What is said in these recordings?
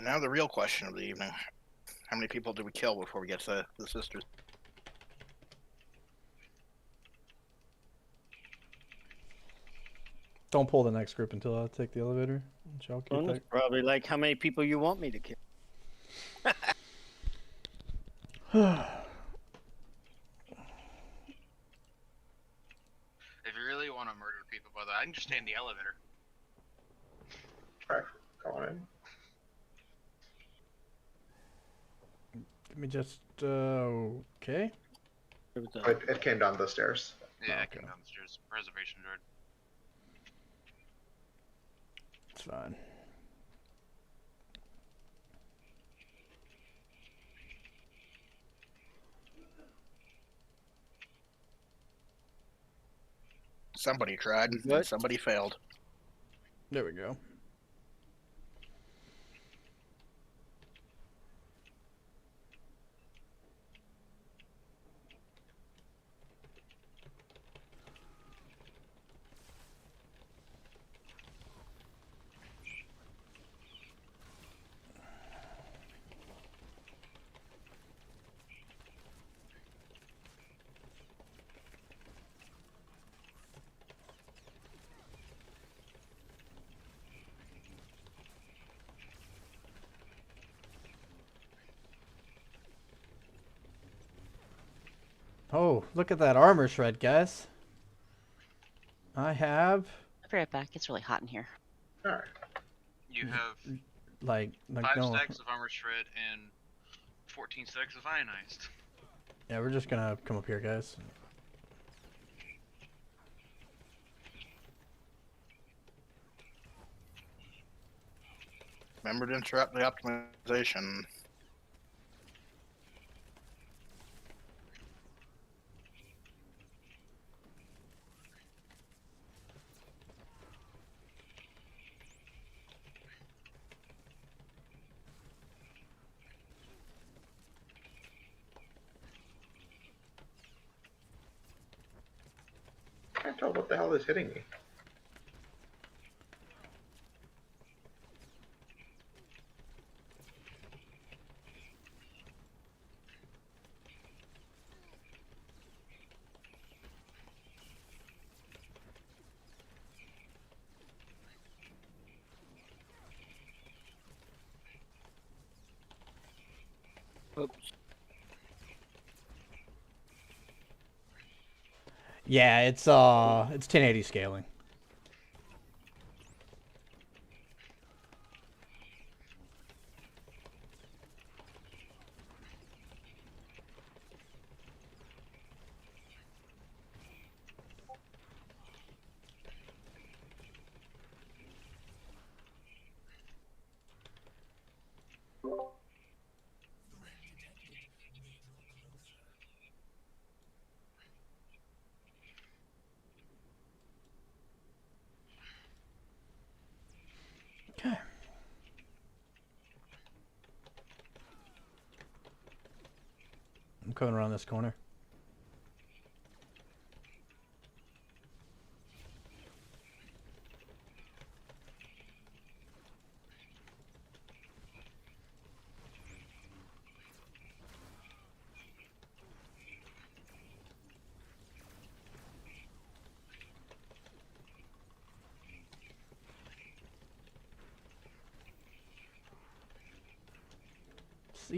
And now the real question of the evening. How many people do we kill before we get to the sisters? Don't pull the next group until I take the elevator. I'll get Well, that. it's probably like how many people you want me to kill. If you really want to murder people, brother, I can just stay in the elevator. Alright, go in. Give me just okay. It came down the stairs. Yeah, I okay. came down the stairs. Preservation droid. It's fine. Somebody tried, and What? somebody failed. There we go. Oh, look at that armor shred, guys. I have I'll be right back. It's really hot in here. Alright. You have like 5 no. stacks of armor shred and 14 stacks of ionized. Yeah, we're just gonna come up here, guys. Remember to interrupt the optimization. I can't tell what the hell is hitting me. Oops. Yeah, it's 1080 scaling. Okay. I'm coming around this corner.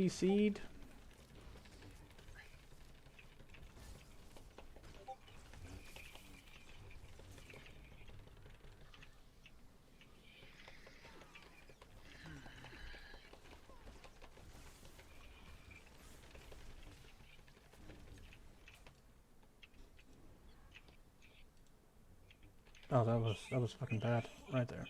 Seed. Oh, that was fucking bad right there.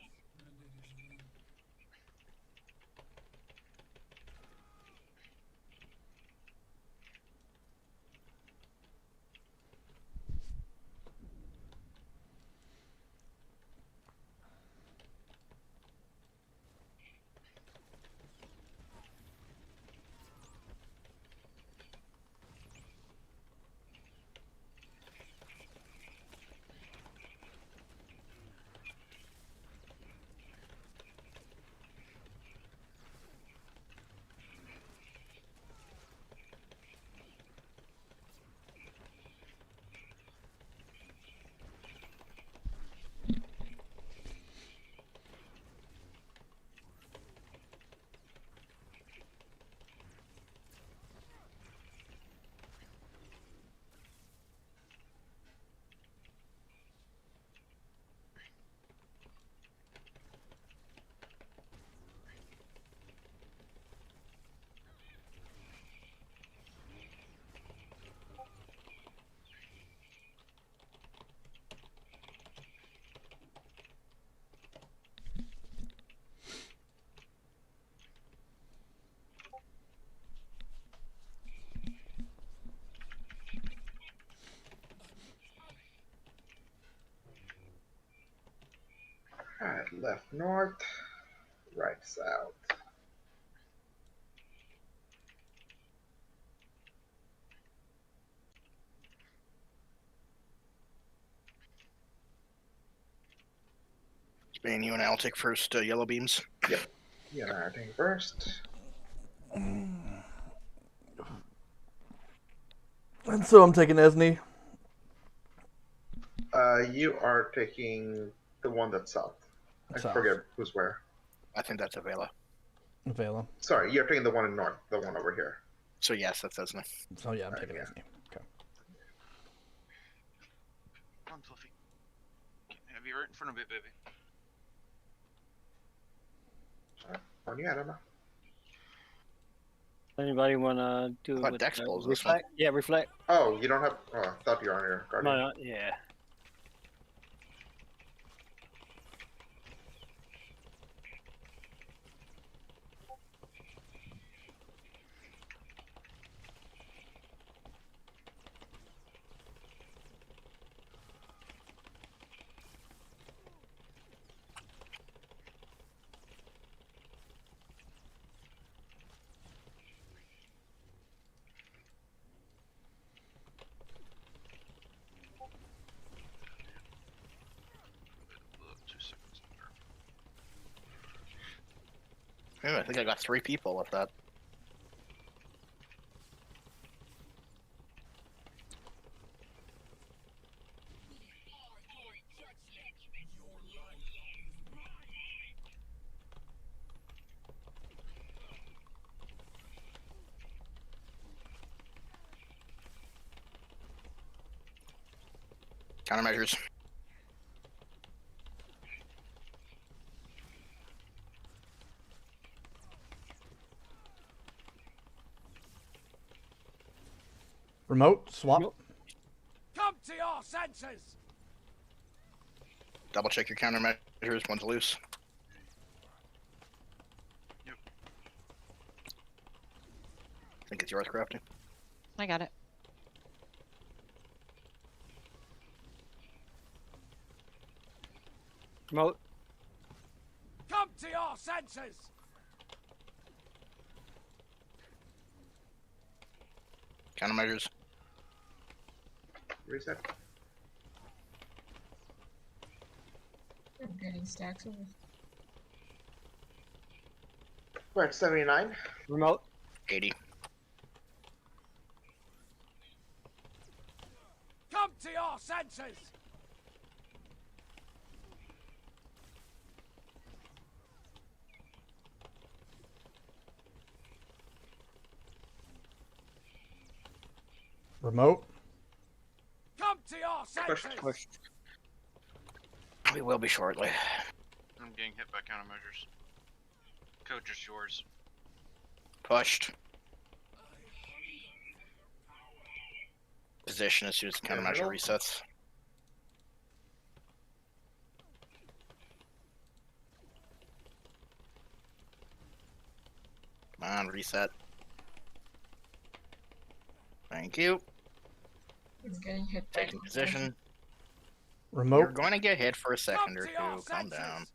Left north, right south. Spain, you and I'll take first yellow beams. You and I are taking first. And so I'm taking Esne. You are taking the one that's south. I South. forget who's where. I think that's Avela. Vela. Sorry, you're taking the one in north, the one over here. So yes, that's Esna. So yeah, I'm Alright, taking yeah. Esne. Okay. Come on, Fluffy. Have you right in front of it, baby? On you, Emma. Anybody want to do What with, dex pulls this one? reflect? Yeah, reflect. Oh, you don't have. Oh, I thought you were on your guardian. No, yeah. Look, 2 seconds longer. Ooh, I think I got 3 people with that. Countermeasures. Remote swap. Nope. Come to your senses! Double check your countermeasures. One's loose. Yep. I think it's yours, Crafty. I got it. Remote. Come to your senses! Countermeasures. Reset. I'm getting stacks of. We're at 79. Remote. 80. Come to your senses! Remote. Come to your senses! Push. We will be shortly. I'm getting hit by countermeasures. Coach is yours. Pushed. Position as soon as the countermeasure resets. Come on, reset. Thank you. I'm getting hit by Taking position. You're Remote. going to get hit for a second or to your two. Calm senses! down.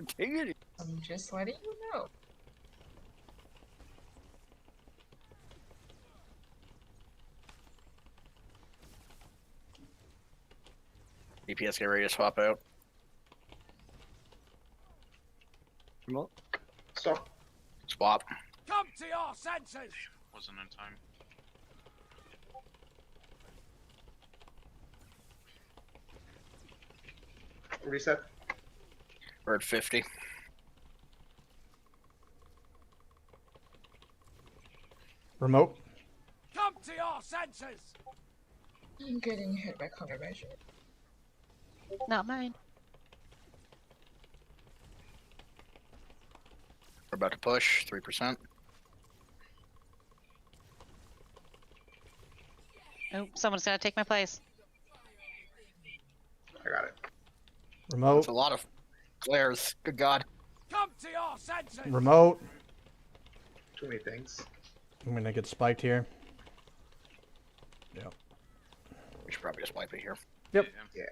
Take it. I'm just letting you know. DPS get ready to swap out. Remote. Stop. Swap. Come to your senses! Wasn't in time. Reset. We're at 50. Remote. Come to your senses! I'm getting hit by countermeasure. Not mine. We're about to push. 3%. Oh, someone's gotta take my place. I got it. Remote. That's a lot of glares. Good God. Come to your senses! Remote. Too many things. I'm gonna get spiked here. We should probably just wipe it here. Yep. Yeah.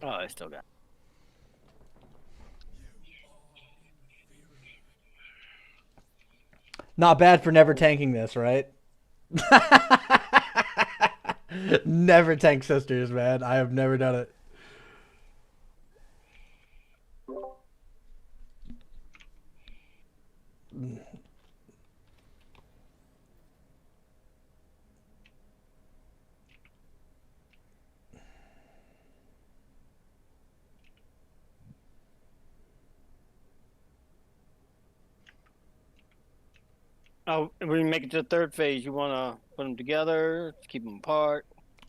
Oh, I still got. Not bad for never tanking this, right? Never tank sisters, man. I have never done it. Oh, when we make it to the third phase, you wanna put them together, keep them apart.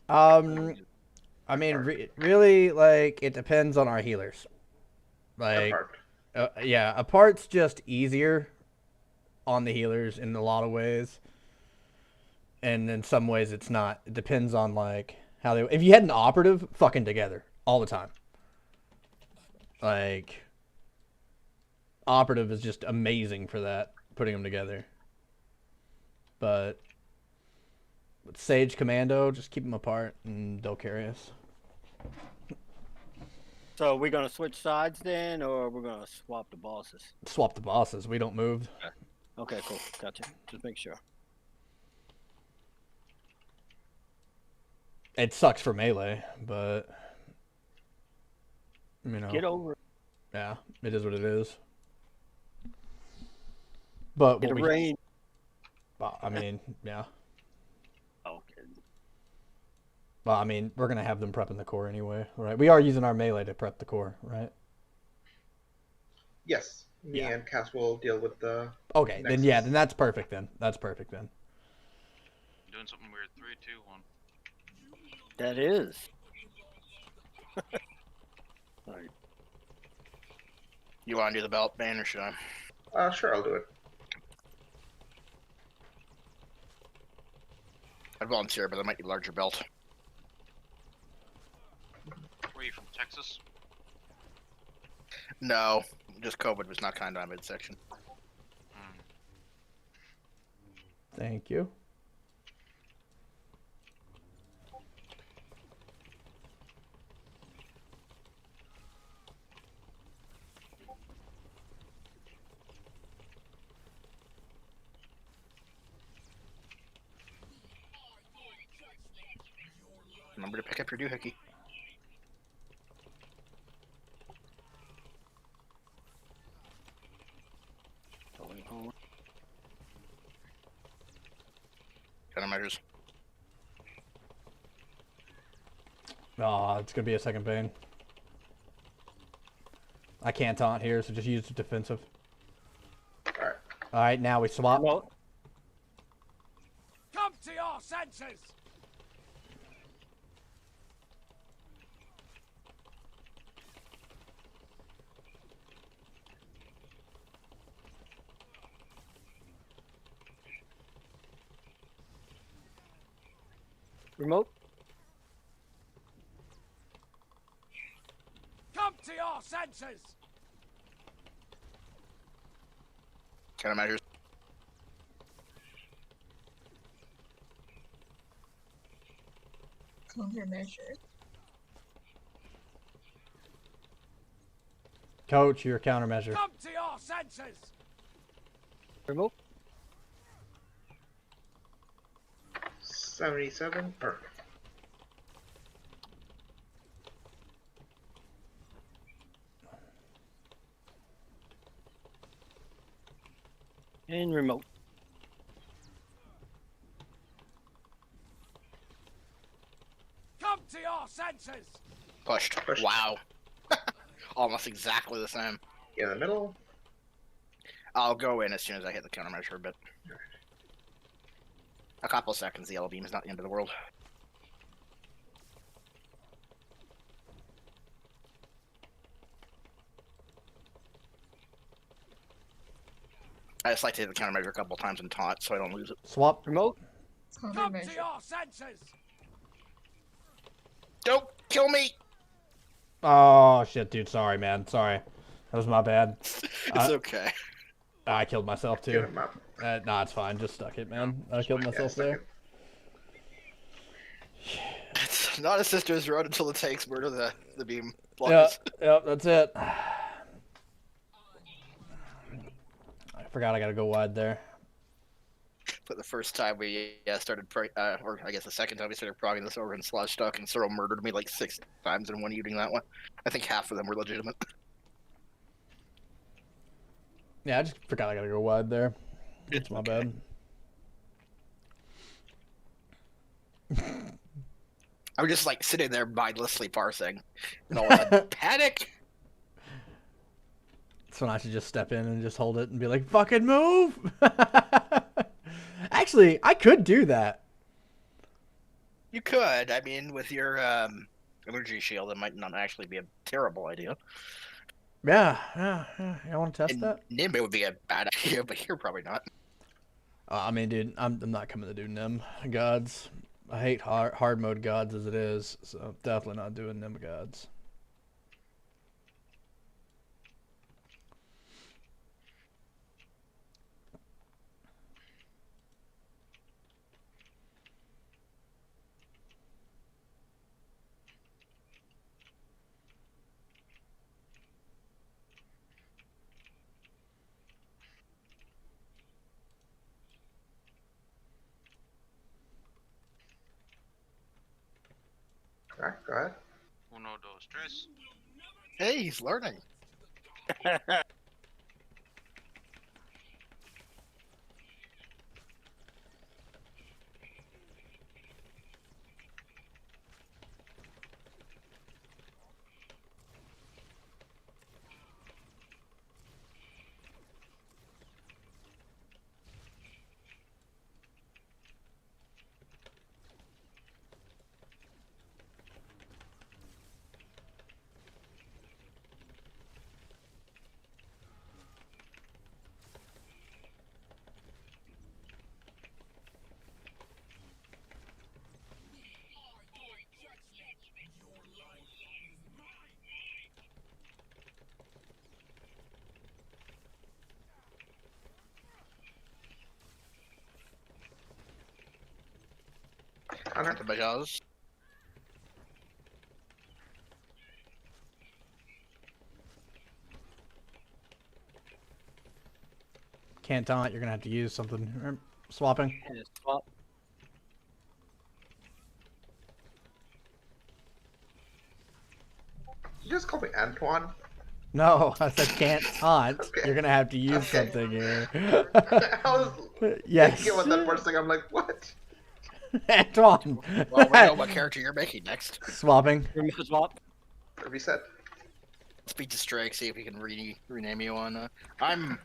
I mean, really, like, it depends on our healers. Like, Apart. yeah, apart's just easier on the healers in a lot of ways. And in some ways it's not. It depends on, like, how they... If you had an operative, fucking together. All the time. Like, operative is just amazing for that. Putting them together. But with Sage Commando, just keep them apart and they'll carry us. So we're gonna switch sides then, or we're gonna swap the bosses? Swap the bosses. We don't move. Okay, cool. Gotcha. Just make sure. It sucks for melee, but... You know. Get over it. Yeah, it is what it is. But Get what a we... rain. I mean, yeah. Okay. Well, I mean, we're going to have them prepping the core anyway, right? We are using our melee to prep the core, right? Yes. Me Yeah. and Cass will deal with the. Okay, then yeah, then that's perfect then. That's perfect then. Doing something weird. 3, 2, 1. That is. Alright. You want to do the belt ban or should I? Sure, I'll do it. I'd volunteer, but I might need a larger belt. Were you from Texas? No, just COVID was not kind to my midsection. Thank you. Remember to pick up your doohickey. Countermeasures. Oh, it's going to be a second bane. I can't taunt here, so just use the defensive. Alright. Alright, now we swap. Well, Come to your senses! remote. Come to your senses! Countermeasures. Countermeasures. Coach, your countermeasure. Come to your senses! Remote. 77. Perfect. And remote. Come to your senses! Pushed. Pushed. Wow. Almost exactly the same. In the middle. I'll go in as soon as I hit the countermeasure a bit. A couple seconds, the yellow beam is not the end of the world. I just like to hit the countermeasure a couple times and taunt so I don't lose it. Swap. Remote. Come to Countermeasure. your senses! Don't kill me! Oh, shit, dude. Sorry, man. Sorry. That was my bad. It's okay. I killed myself, Get too. him up. Nah, it's fine. Just stuck it, man. I killed myself Yeah, there. second. Not a sister's road until the tanks murder the beam Yeah, blockers. yep, that's it. I forgot I gotta go wide there. But the first time we started, or I guess the second time we started progging this over in Slash Stock, and Cyril murdered me like 6 times in one evening that one. I think half of them were legitimate. Yeah, I just forgot I gotta go wide there. It's my bad. I was just like sitting there mindlessly parsing, and all of a sudden, panic! So I should just step in and just hold it and be like, fucking move! Actually, I could do that. You could. I mean, with your energy shield, it might not actually be a terrible idea. Yeah. You want to test And that? Nim, it would be a bad idea, but you're probably not. I mean, dude, I'm not coming to do Nim gods. I hate hard mode gods as it is, so definitely not doing Nim gods. Alright, go ahead. Uno, dos, tres. Hey, he's learning. Okay. Bajaz. Can't taunt, you're gonna have to use something. Swapping. And it's swap. You just call me Antoine. No, I said can't taunt. Okay. You're gonna have to use Okay. something here. I was Yes. thinking about that first thing. I'm like, what? Antoine. Well, we know what character you're making next. Swapping. Swap. Reset. Speak to Strike, see if we can rename you on. I'm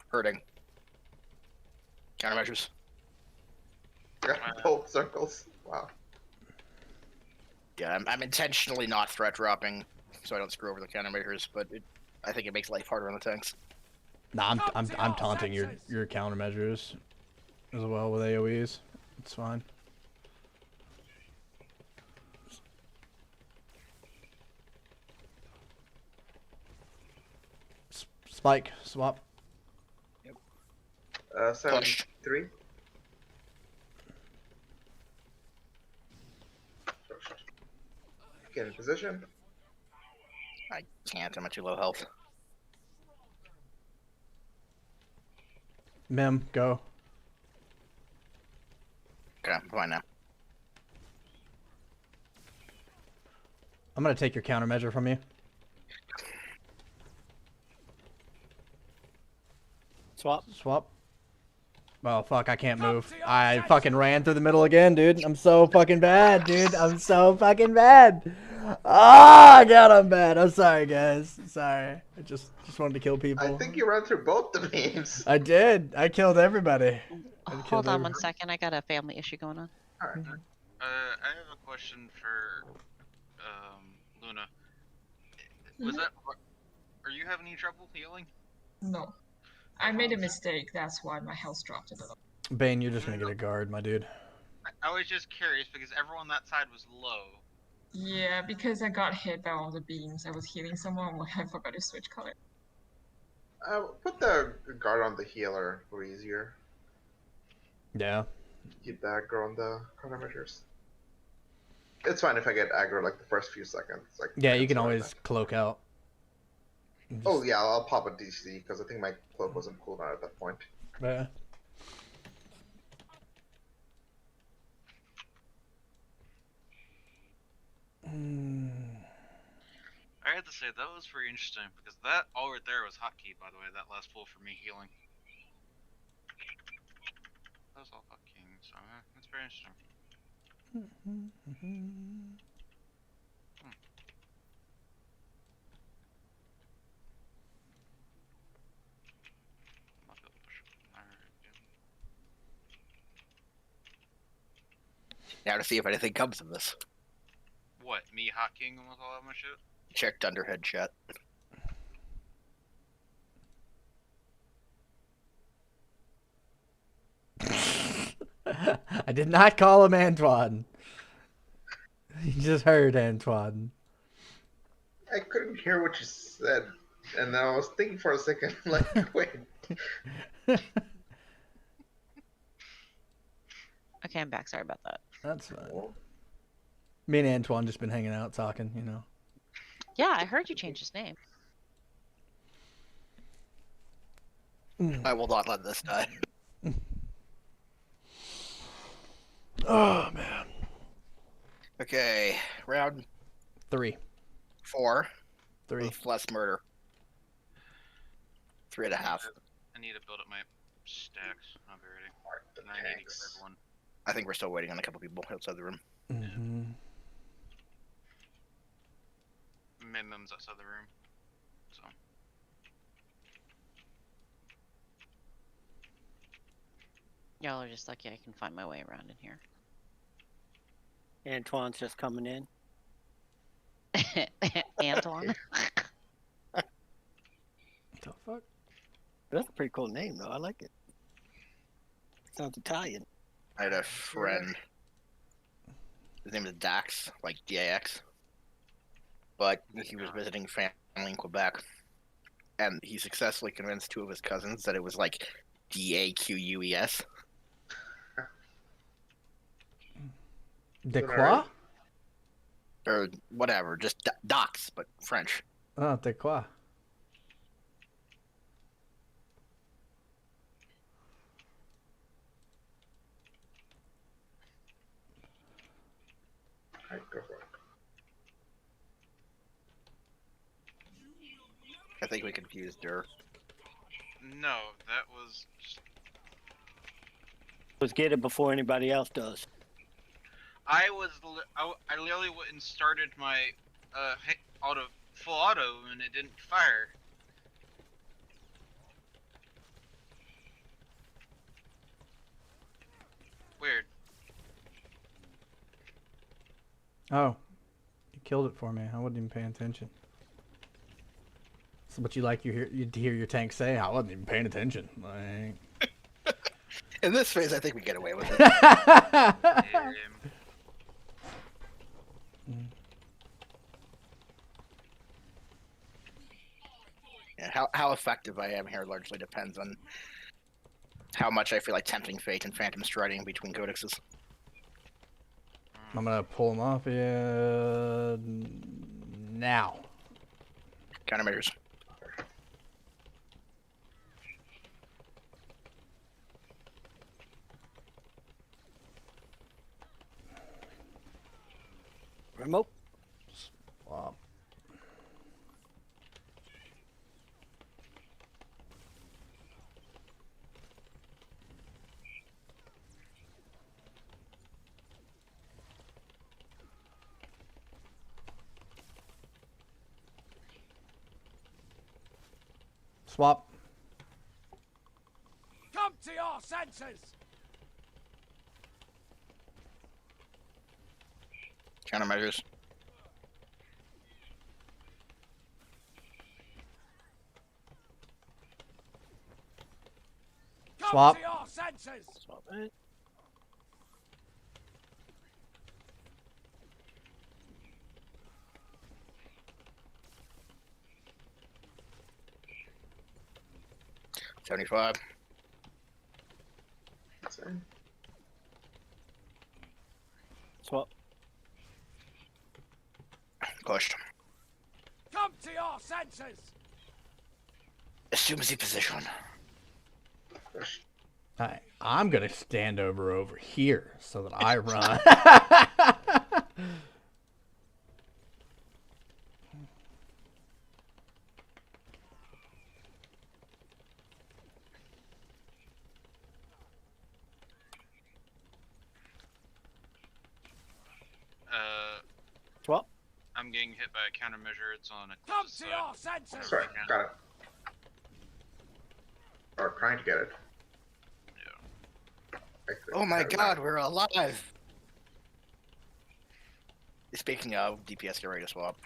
hurting. Countermeasures. Got both circles. Wow. Yeah, I'm intentionally not threat dropping, so I don't screw over the countermeasures. But I think it makes life harder on the tanks. Nah, I'm taunting your countermeasures as well with AoEs. It's fine. Spike, swap. 73. Get in position. I can't. I'm at too low health. Mim, go. Okay, I'm fine now. I'm gonna take your countermeasure from you. Swap. Swap. Oh fuck, I can't move. I fucking ran through the middle again, dude. I'm so fucking bad, dude. I'm so fucking bad. Oh god, I'm bad. I'm sorry, guys. Sorry. I just wanted to kill people. I think you ran through both the beams. I did. I killed everybody. Hold on one second. I got a family issue going on. Alright. I have a question for Luna. Was that? Are you having any trouble healing? No. I made a mistake, that's why my health dropped a little. Bane, you're just gonna get a guard, my dude. I was just curious because everyone on that side was low. Yeah, because I got hit by all the beams. I was healing someone when I forgot to switch color. Put the guard on the healer for easier. Yeah. Keep that girl on the countermeasures. It's fine if I get aggro like the first few seconds. Like Yeah, you can sorry, always cloak out. Oh yeah, I'll pop a DC because I think my cloak wasn't cooldown at that point. Yeah. I had to say that was pretty interesting because that all right there was hotkey, by the way. That last pull for me healing. That was all hotkey, so that's very interesting. Might be able to push higher again. Now to see if anything comes of this. What, me hotkeying almost all of my shit? Checked underhead chat. I did not call him Antoine. You just heard Antoine. I couldn't hear what you said, and I was thinking for a second, like, wait. Okay, I'm back. Sorry about that. That's fine. Me and Antoine just been hanging out talking, you know. Yeah, I heard you changed his name. I will not let this die. Oh, man. Okay, round 3. 4 3. with less murder. 3.5. I need to build up my stacks. I'll be ready. The And I need to get tanks. everyone. I think we're still waiting on a couple people outside the room. Mm-hmm. Minimums outside the room. So. Y'all are just lucky I can find my way around in here. Antoine's just coming in. Antoine? What the fuck? That's a pretty cool name, though. I like it. Sounds Italian. I had a friend. His name is Dax, like DAX. But he was visiting family in Quebec. And he successfully convinced 2 of his cousins that it was like DAQUES. De quoi? Or whatever, just Docs, but French. Oh, de quoi? Alright, go for it. I think we confused her. No, that was just... Let's get it before anybody else does. I literally went and started my full auto and it didn't fire. Weird. Oh. You killed it for me. I wasn't even paying attention. So, but you hear your tank say, I wasn't even paying attention. Like... In this phase, I think we get away with it. Yeah, how effective I am here largely depends on how much I feel like tempting fate and phantom striding between codexes. I'm gonna pull him off now. Countermeasures. Remote. Wow. Swap. Come to your senses! Countermeasures. Come Swap. to your senses! Swap it. $75. That's fine. Swap. Pushed. Come to your senses! Assume the position. Push. Alright, I'm gonna stand over here so that I run. Swap. I'm getting hit by a countermeasure. It's on a Come closest to side. your senses! Sorry, got it. Or trying to get it. Yeah. Oh my god, we're alive! Speaking of, DPS, get ready to swap.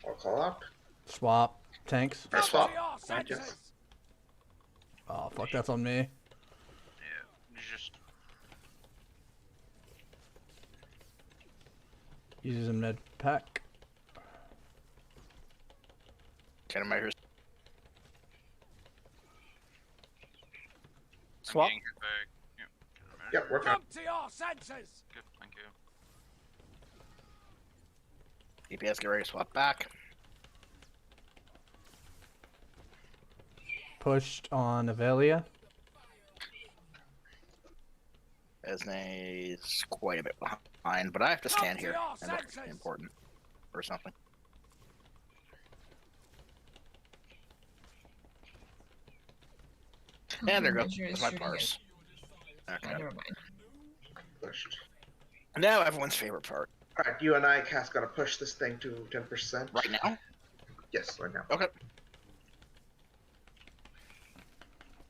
I'll call out. Swap. Tanks. I Come swap. to your Right, yes. senses! Oh, fuck, that's on me. Yeah. Just Uses a med pack. Countermeasures. Swap. getting hit by. Yep. Countermeasure. Yep, working on. Come to your senses! Good. Thank you. DPS, get ready to swap back. Pushed on Avelia. Esne is quite a bit behind, but I have to stand here. And look senses. important. Or something. And there goes Countermeasure is my shooting parse. it. Okay. Never mind. Pushed. Now everyone's favorite part. Alright, you and I, Cass, gotta push this thing to 10%. Right now? Yes, right now. Okay.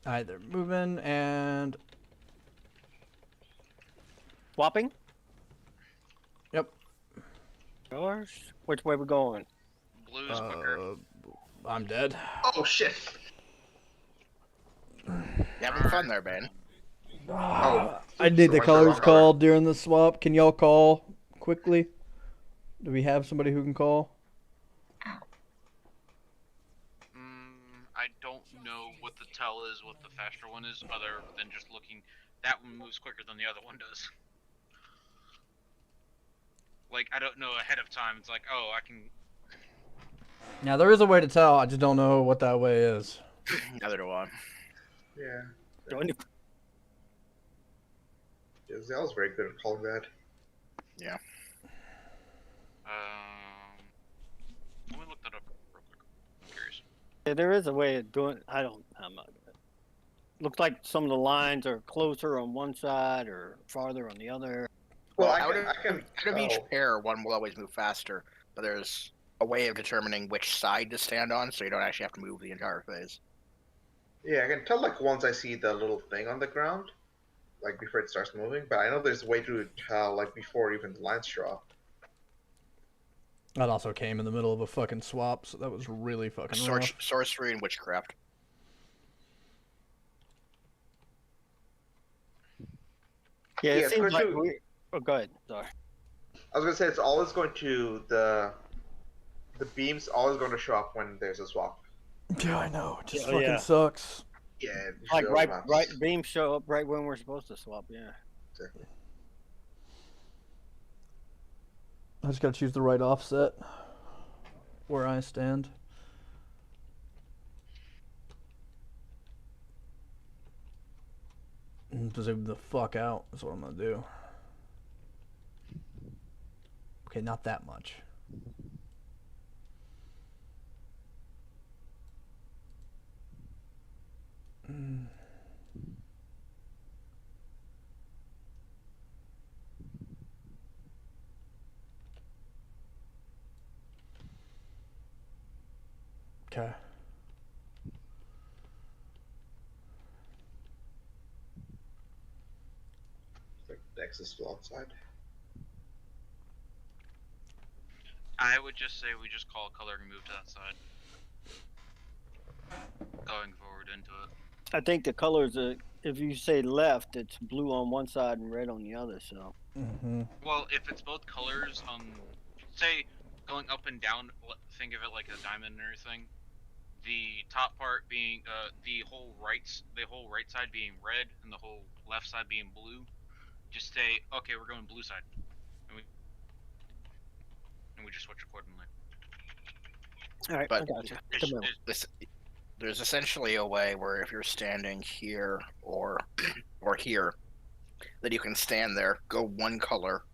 Alright, they're moving and. Swapping. Yep. Yours. Which way we going? Blue's quicker. I'm dead. Oh shit! You having fun there, Ben? Oh. I need the What's colors wrong, called during the swap. Can y'all call quickly? Do we have somebody who can call? I don't know what the tell is, what the faster one is, other than just looking. That one moves quicker than the other one does. Like, I don't know ahead of time. It's like, oh, I can. Now there is a way to tell. I just don't know what that way is. Neither do I. Yeah. Join you. Yeah, Zell's very good at calling that. Yeah. Let me look that up real quick. I'm curious. Yeah, there is a way of doing. I'm not. Looks like some of the lines are closer on one side or farther on the other. Well, out I can of each tell. pair, one will always move faster, but there's a way of determining which side to stand on, so you don't actually have to move the entire phase. Yeah, I can tell like once I see the little thing on the ground, like before it starts moving. But I know there's a way to tell like before even the lines show up. That also came in the middle of a fucking swap, so that was really fucking rough. Sorcery and witchcraft. Yeah, Yeah, it it's seems going like to- we. Oh, go ahead. Sorry. I was gonna say it's always going to the beams always going to show up when there's a swap. Yeah, I know. It just Oh, fucking yeah. sucks. Yeah, Like usually right, overlaps. right. Beams show up right when we're supposed to swap. Yeah. Exactly. I just gotta choose the right offset where I stand. And zoom the fuck out is what I'm gonna do. Okay, not that much. Okay. Like Dex is still outside. I would just say we just call color and move to that side. Going forward into it. I think the colors are. If you say left, it's blue on one side and red on the other. So. Mm-hmm. Well, if it's both colors, say going up and down, think of it like a diamond or thing. The top part being the whole right side being red and the whole left side being blue. Just say, okay, we're going blue side. And and we just switch accordingly. All right, But I got you. It's- Come on. This, there's essentially a way where if you're standing here or here, that you can stand there, go one color,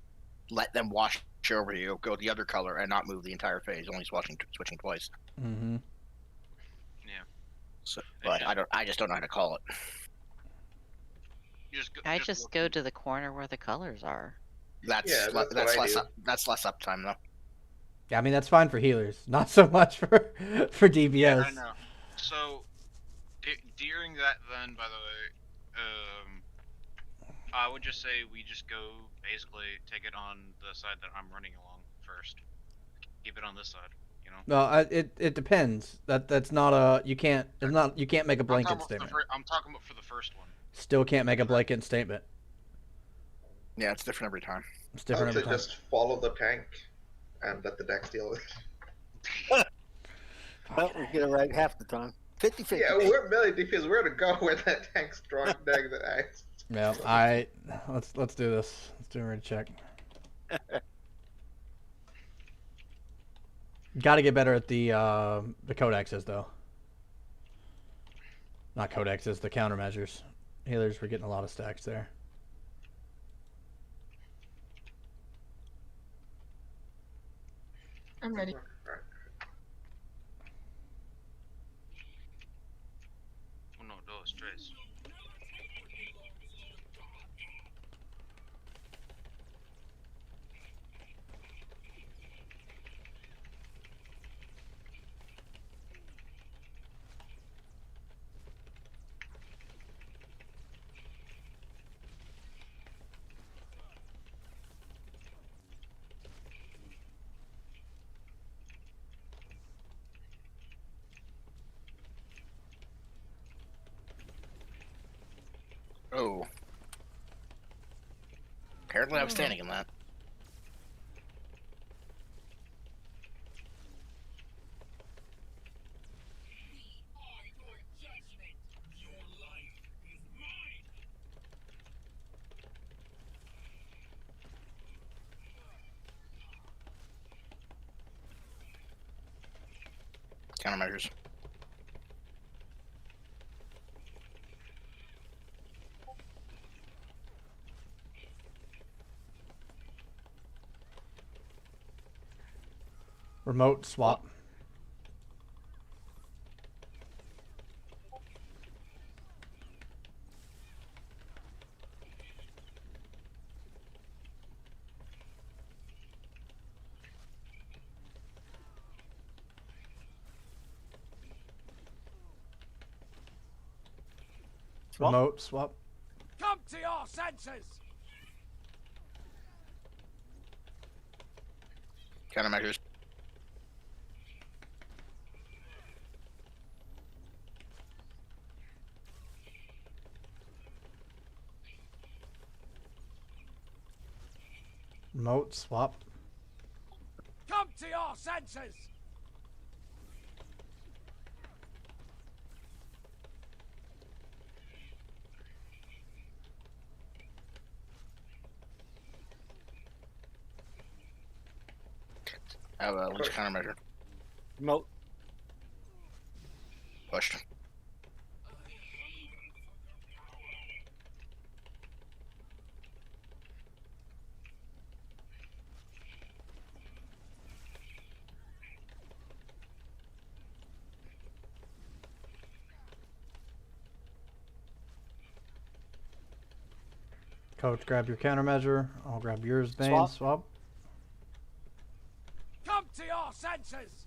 let them wash over you, go the other color, and not move the entire phase, only switching twice. Mm-hmm. Yeah. So, but I just don't know how to call it. You just go, I you just look go and- to the corner where the colors are. That's Yeah, that's what I do. that's less uptime though. Yeah, I mean that's fine for healers, not so much for DPS. Yeah, I know. So during that, then, by the way, I would just say we just go basically take it on the side that I'm running along first. Keep it on this side, you know. No, it depends. That's not a you can't make a blanket statement. I'm talking about for the first one. Still can't make a blanket statement. Yeah, it's different every time. It's I would different say every time. just follow the tank and let the decks deal with it. Well, we get it right half the time. 50-50. Yeah, we're melee DPS. We're gonna go where that tank's drawing deck the axe. Yeah, let's do this. Let's do a ready check. Got to get better at the codexes though. Not codexes, the countermeasures. Healers were getting a lot of stacks there. I'm ready. Oh no, those trays. Oh. Apparently I'm standing in that. Countermeasures. Remote swap. Swap. Remote swap. Come to your senses! Countermeasures. Remote swap. Come to your senses! Have a leech countermeasure. Remote. Pushed. Coach, grab your countermeasure. I'll grab yours, Bane. Swap. Swap. Come to your senses!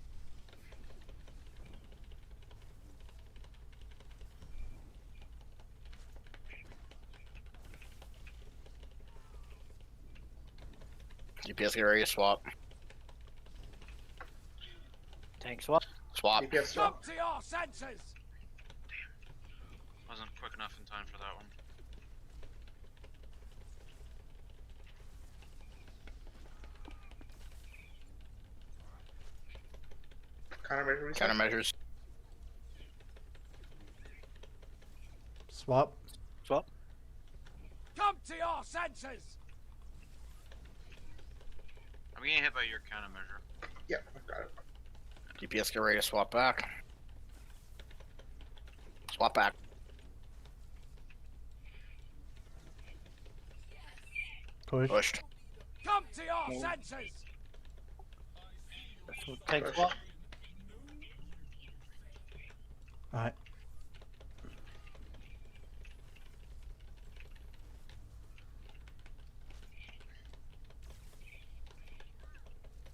DPS get ready to swap. Tank swap. Swap. DPS Come swap. to your senses! Wasn't quick enough in time for that one. Countermeasure reset. Countermeasures. Swap. Swap. Come to your senses! I I'm getting hit by your countermeasure. Yeah, I've got it. DPS, get ready to swap back. Swap back. Push. Pushed. Come to your senses. Take Push. what? Alright.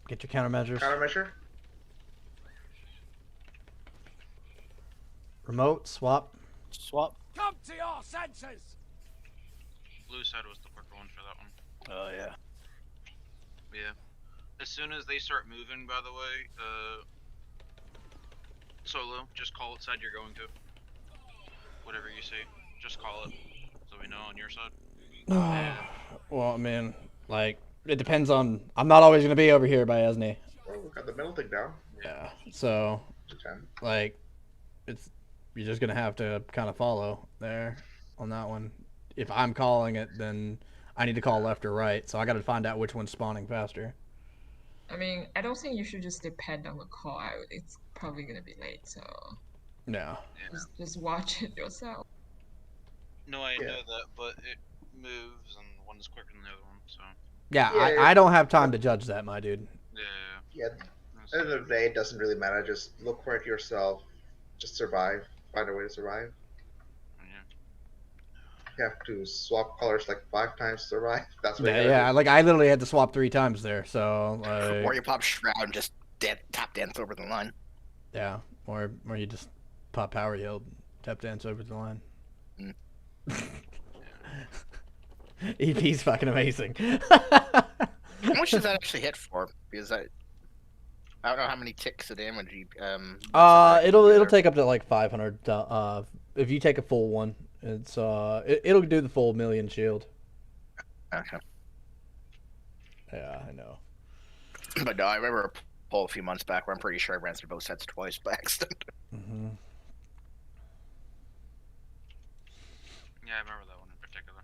Get your countermeasures. Countermeasure. Remote, swap. Swap. Come to your senses. Blue side was the quicker one for that one. Oh yeah. Yeah. As soon as they start moving, by the way, Solo, just call what side you're going to. Whatever you see, just call it, so we know on your side. Well, I mean, like, it depends on. I'm not always gonna be over here by Esne. Oh, we got the middle thing down. Yeah. So, To 10. like, you're just gonna have to kind of follow there on that one. If I'm calling it, then I need to call left or right. So I got to find out which one's spawning faster. I mean, I don't think you should just depend on the call out. It's probably gonna be late, so No. Yeah. just watch it yourself. No, I Yeah. know that, but it moves, and one is quicker than the other one, so. Yeah, Yeah. I don't have time to judge that, my dude. Yeah. Yeah, at the end of the day, it doesn't really matter. Just look for it yourself. Just survive. Find a way to survive. Yeah. You have to swap colors like 5 times to survive. That's what Yeah, you yeah. gotta Like I literally had to swap 3 times there. So Or like, you pop Shroud and just tap dance over the line. yeah, or you just pop power yield, tap dance over the line. Mm. EP's fucking amazing. How much does that actually hit for? Because I don't know how many ticks of damage you It'll take up to like 500. If you take a full one, it's it'll do the full million shield. Okay. Yeah, I know. But no, I remember a poll a few months back where I'm pretty sure I ran through both sets twice by accident. Mm-hmm. Yeah, I remember that one in particular.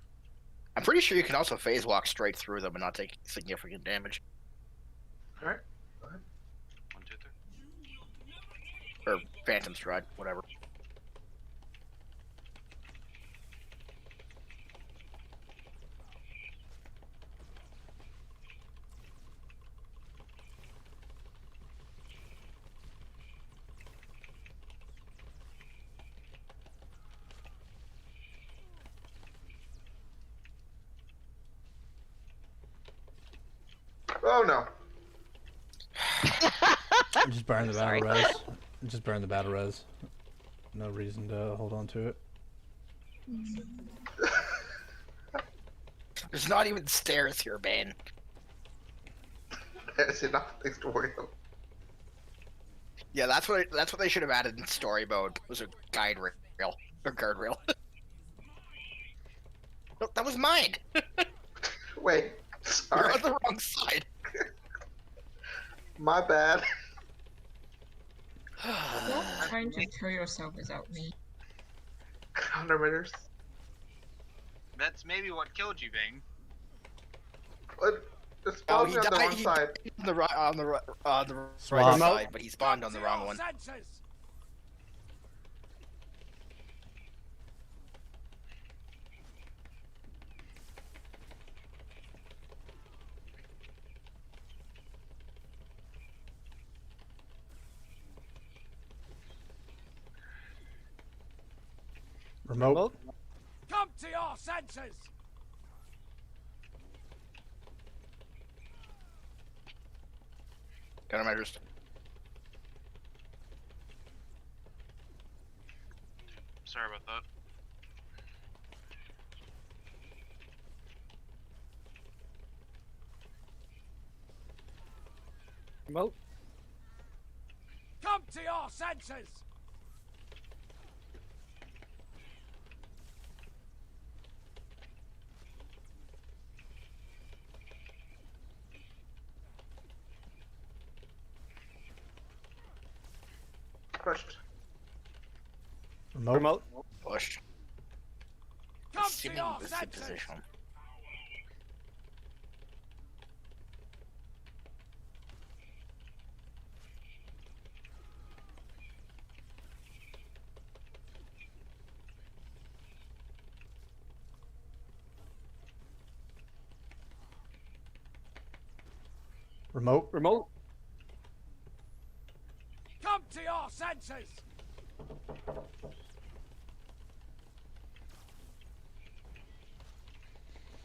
I'm pretty sure you can also phase walk straight through them and not take significant damage. Alright. 1, 2, 3. Or Phantom Stride, whatever. Oh no. Just burn the battle res. Just burn the battle res. No reason to hold on to it. There's not even stairs here, man. There's enough things to worry about. Yeah, that's what they should have added in story mode. Was a guide rail or guardrail. No, that was mine. Wait. You're Sorry. on the wrong side. My bad. Stop trying to kill yourself without me. Countermeasures. That's maybe what killed you, Bane. What? Just Oh, spawned he me on the died. wrong side. On the right Swap. side, but he spawned Come on the to wrong your one. senses. Remote. Come to your senses. Countermeasures. Sorry about that. Remote. Come to your senses. Pushed. Remote. Remote. Push. Come to Assuming your this is the senses. position. Remote. Remote. Come to your senses.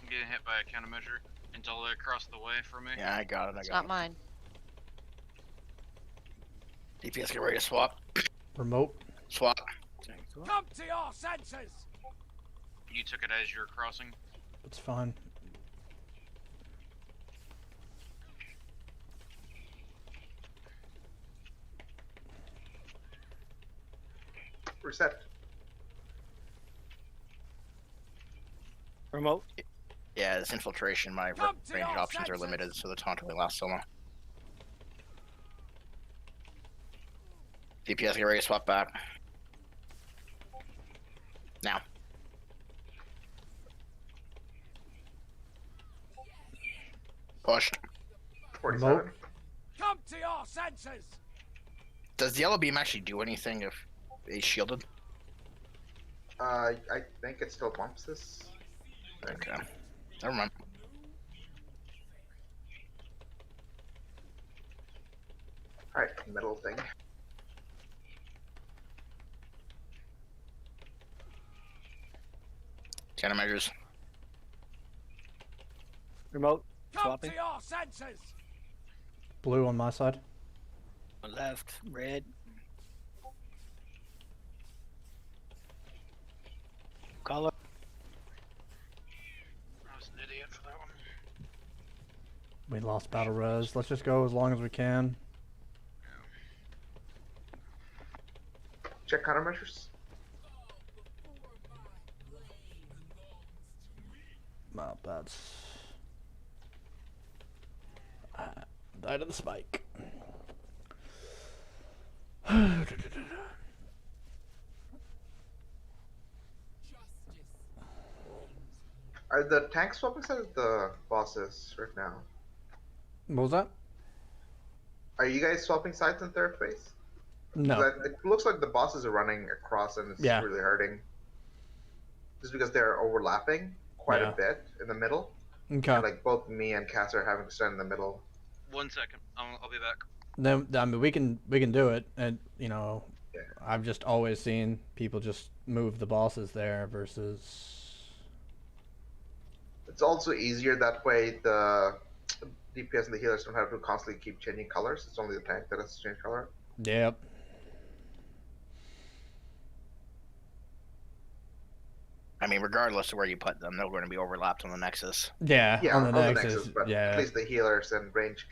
I'm getting hit by a countermeasure until they cross the way for me. Yeah, I got it. I It's got not it. mine. DPS, get ready to swap. Remote. Swap. Come to your senses. You took it as you're crossing. It's fine. Reset. Remote. Yeah, this infiltration. My Come to range your options are senses. limited, so the taunt only lasts so long. DPS, get ready to swap back. Now. Push. 47. Remote. Come to your senses. Does the yellow beam actually do anything if he's shielded? I think it still bumps this. Okay. Never mind. Alright, middle thing. Countermeasures. Remote. Come Swapping. to your senses. Blue on my side. Left. Red. Color. I was an idiot for that one. We lost battle res. Let's just go as long as we can. Check countermeasures. Well, that's... died of the spike. Are the tanks swapping sides of the bosses right now? What was that? Are you guys swapping sides in third phase? No. It looks like the bosses are running across and it's Yeah. really hurting. Just because they're overlapping quite Yeah. a bit in the middle. Okay. And like both me and Cass are having to stand in the middle. 1 second. I'll be back. Then I mean, we can do it, and you know, Yeah. I've just always seen people just move the bosses there versus. It's also easier that way. The DPS and the healers don't have to constantly keep changing colors. It's only the tank that has to change color. Yep. I mean, regardless of where you put them, they're going to be overlapped on the Nexus. Yeah. Yeah, on the Nexus. but Yeah. at least the healers and range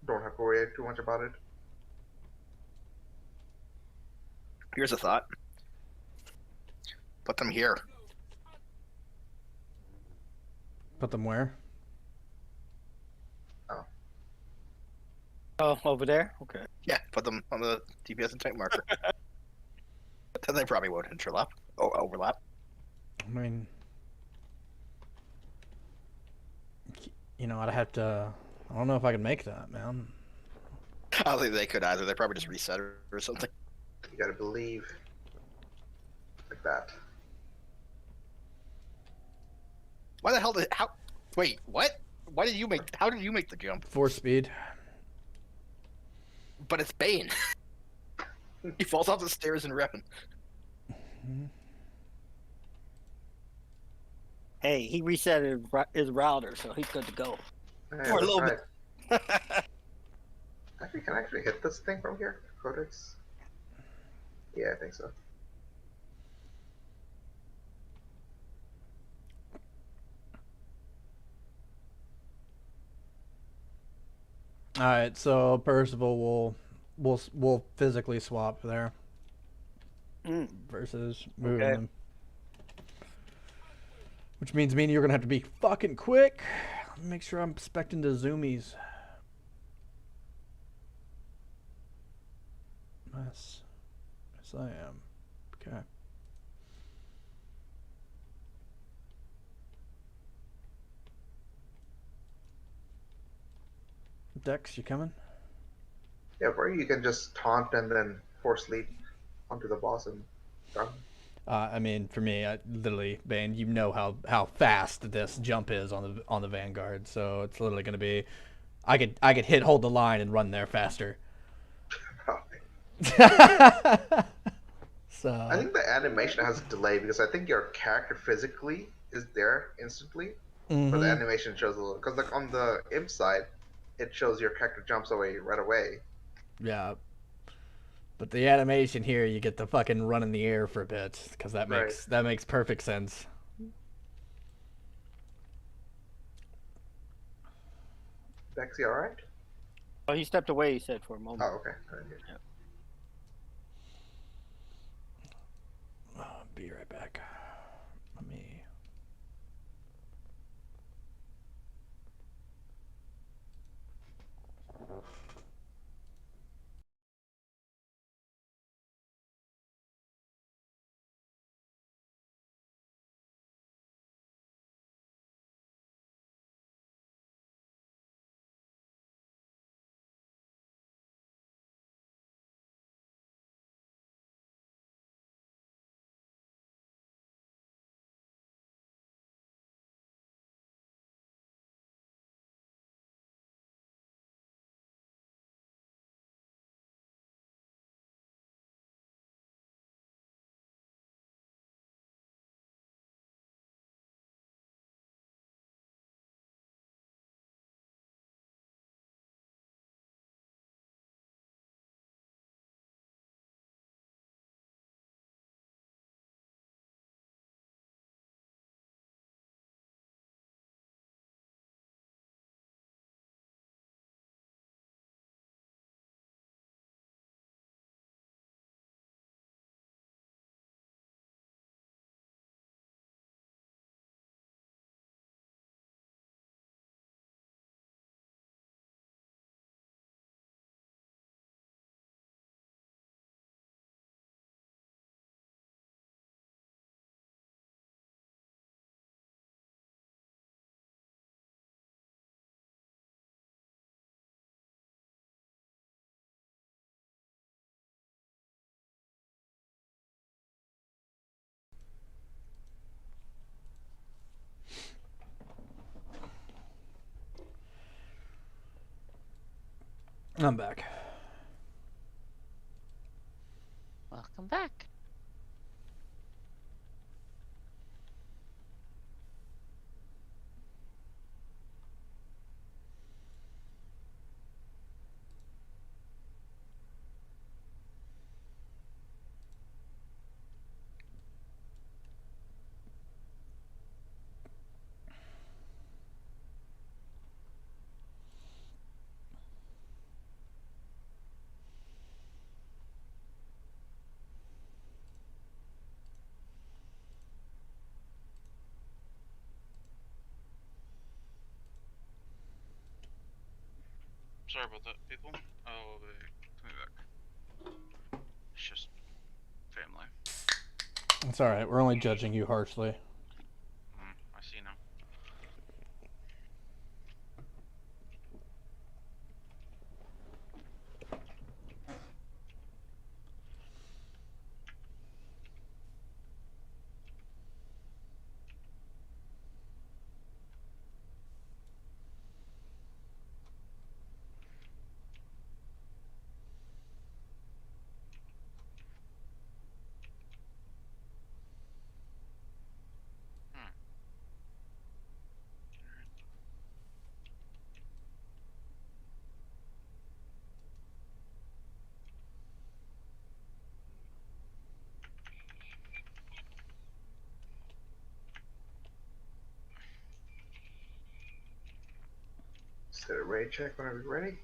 don't have to worry too much about it. Here's a thought. Put them here. Put them where? Oh, over there. Okay. Yeah, put them on the DPS and tank marker. Then they probably won't overlap. I mean, you know, I'd have to. I don't know if I can make that, man. I don't think they could either. They probably just reset it or something. You gotta believe. Like that. Why the hell did how? Wait, what? Why did you make? How did you make the jump? Force speed. But it's Bane. He falls off the stairs and repping. Hey, he reset his router, so he's good to go. Yeah, For a little bit. Actually, can I actually hit this thing from here? Codex? Yeah, I think so. All right, so Percival we'll physically swap there Mm. versus moving Okay. them. Which means me and you're gonna have to be fucking quick. Let me make sure I'm expecting the zoomies. Yes, yes I am. Okay. Dex, you coming? Yeah, where you can just taunt and then force leap onto the boss and done. I mean, for me, literally, Bane, you know how fast this jump is on the Vanguard, so it's literally going to be I could hit hold the line and run there faster. So I think the animation has a delay because I think your character physically is there instantly, but the animation shows a little. Because like on the imp side, it shows your character jumps away right away. yeah. But the animation here, you get to fucking run in the air for a bit because that Right. makes perfect sense. Bexy, all right? Oh, he stepped away. He said for a moment. Oh, okay. I'll be right back. Let me. I'm back. Welcome back. Sorry about that, people. Oh, they coming back. It's just family. It's all right. We're only judging you harshly. I see now. Set a raid check whenever you're ready.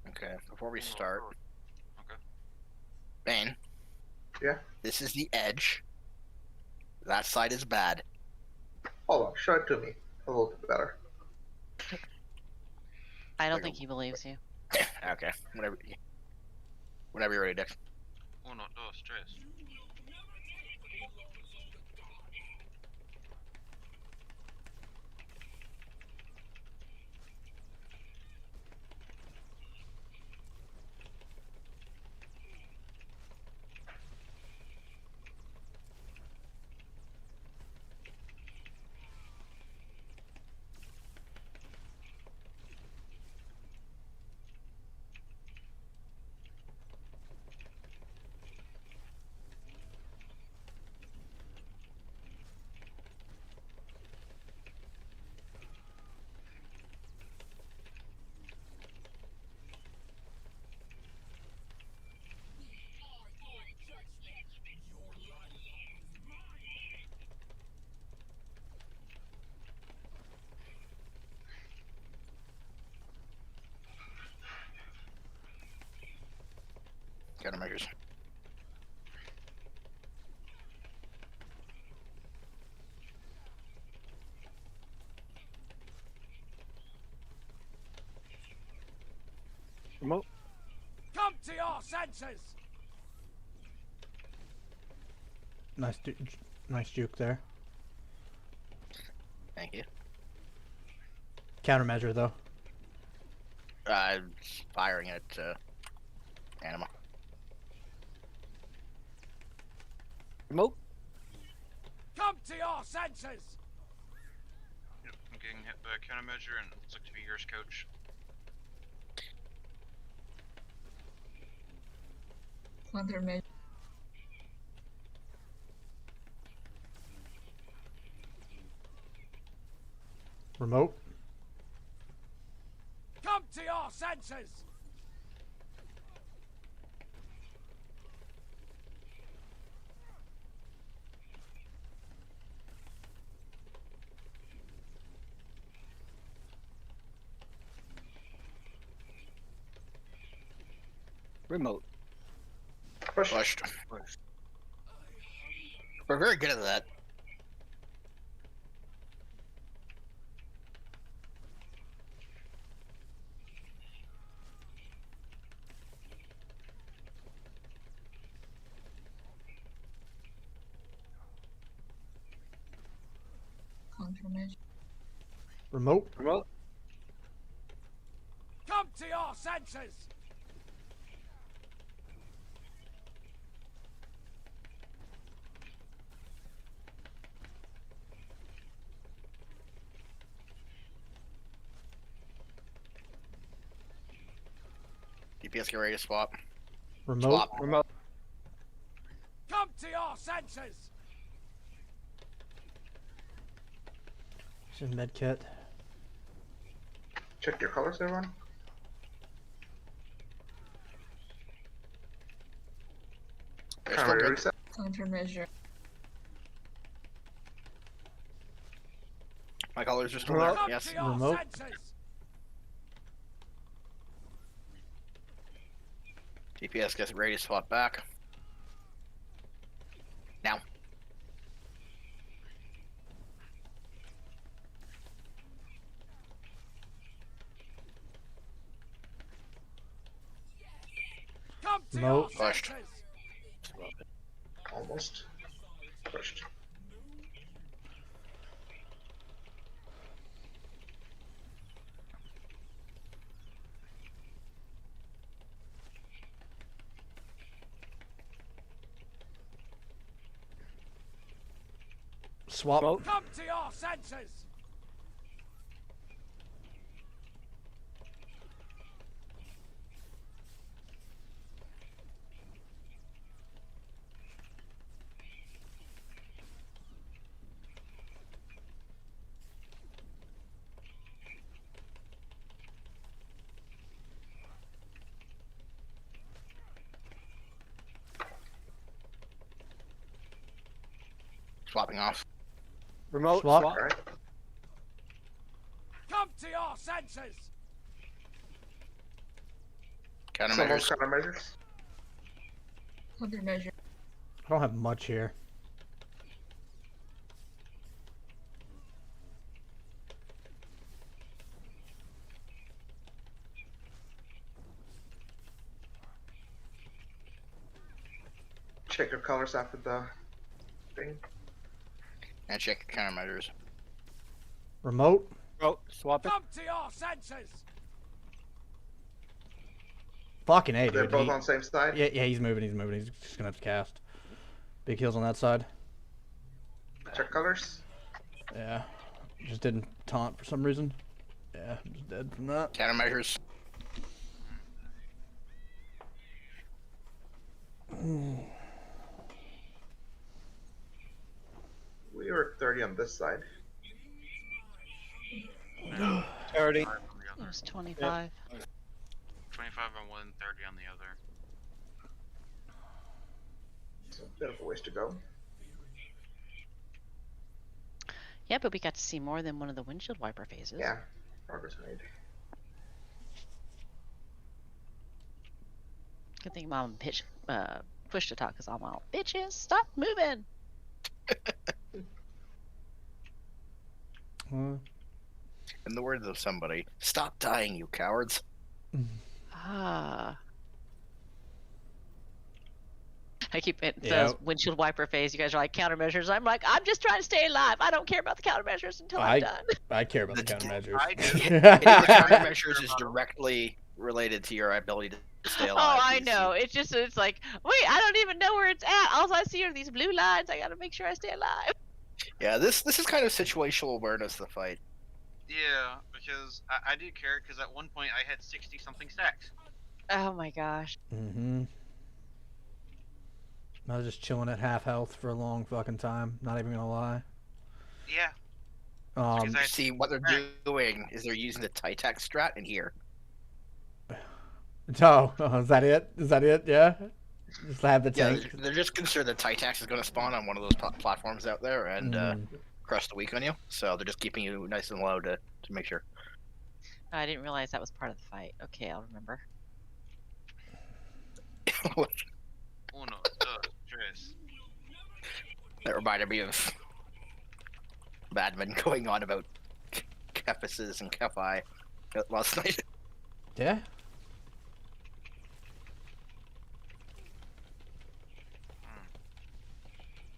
Okay, before we start, Okay. Bane. Yeah? This is the edge. That side is bad. Hold on, show it to me. A little bit better. I don't think he believes you. Okay, whenever you're ready, Dex. 1, 2, 3. Remote. Come to your senses! Nice juke there. Thank you. Countermeasure though. Firing at animal. Remote. Come to your senses! Yep, I'm getting hit by a countermeasure, and it looks like to be yours, Coach. Countermeasure. Remote. Come to your senses! Remote. Push. Pushed. We're very good at that. Countermeasure. Remote. Remote. Come to your senses! DPS, get ready to swap. Remote. Swap. Remote. Come to your senses! Just med kit. Check your colors, everyone. They're still Counter good. reset. Countermeasure. My colors are still Remote. there. Come Yes. to your Remote. senses! DPS, get ready to swap back. Now. Come to Remote. your Pushed. senses! Almost. Pushed. Swap. Remote. Come to your senses! Swapping off. Remote. Swap. Swap. Alright. Come to your senses! Some more Countermeasures. countermeasures. Countermeasure. I don't have much here. Check your colors after the thing. And check your countermeasures. Remote. Remote. Swap it. Come to your senses! Fucking A, They're dude. both on same side. Yeah, he's moving. He's moving. He's just gonna have to cast. Big heals on that side. Check colors. Yeah. Just didn't taunt for some reason. Yeah, I'm just dead from that. Countermeasures. We were 30 on this side. 30. 5 on the It other. was 25. 25 on one, 30 on the other. So a bit of a ways to go. Yeah, but we got to see more than one of the windshield wiper phases. Yeah. Progress made. Good thing Mom pushed to talk because I'm all, bitches, stop moving. Uh, In the words of somebody, stop dying, you cowards. Ah. I keep it Yeah. the windshield wiper phase. You guys are like countermeasures. I'm like, I'm just trying to stay alive. I don't care about the countermeasures until I'm done. I care about the The- countermeasures. I do. Hitting the countermeasures is directly related to your ability to stay alive. Oh, I because know. It's like, wait, I don't even know where it's at. All I see are these blue lines. I gotta make sure I stay alive. Yeah, this is kind of situational awareness of the fight. Yeah, because I do care, because at one point I had 60 something stacks. Oh my gosh. Mm-hmm. I was just chilling at half health for a long fucking time. Not even gonna lie. Yeah. Um, I- See, what they're doing is they're using the Titac strat in here. oh, is that it? Is that it? Yeah. Just have the Yeah, tank. they're just concerned that Titax is going to spawn on one of those platforms out there and crush the weak on you. So they're just keeping you nice and low to make sure. I didn't realize that was part of the fight. Okay, I'll remember. Uno, dos, tres. That reminded me of Madman going on about Kephises and Kepi last night. Yeah.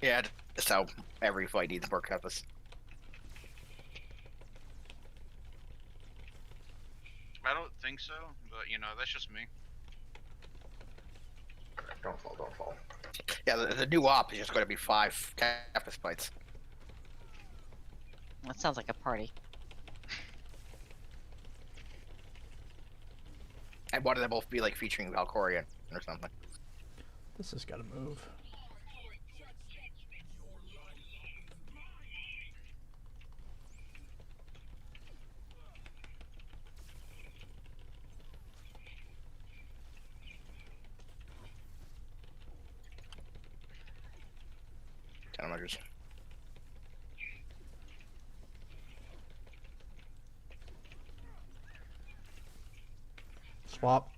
Yeah, just how every fight needs more Kephis. I don't think so, but you know, that's just me. Don't fall, don't fall. Yeah, the new op is just going to be 5 Kephis fights. That sounds like a party. And one of them both be like featuring Valkorian or something. This has got to move. Countermeasures. Swap.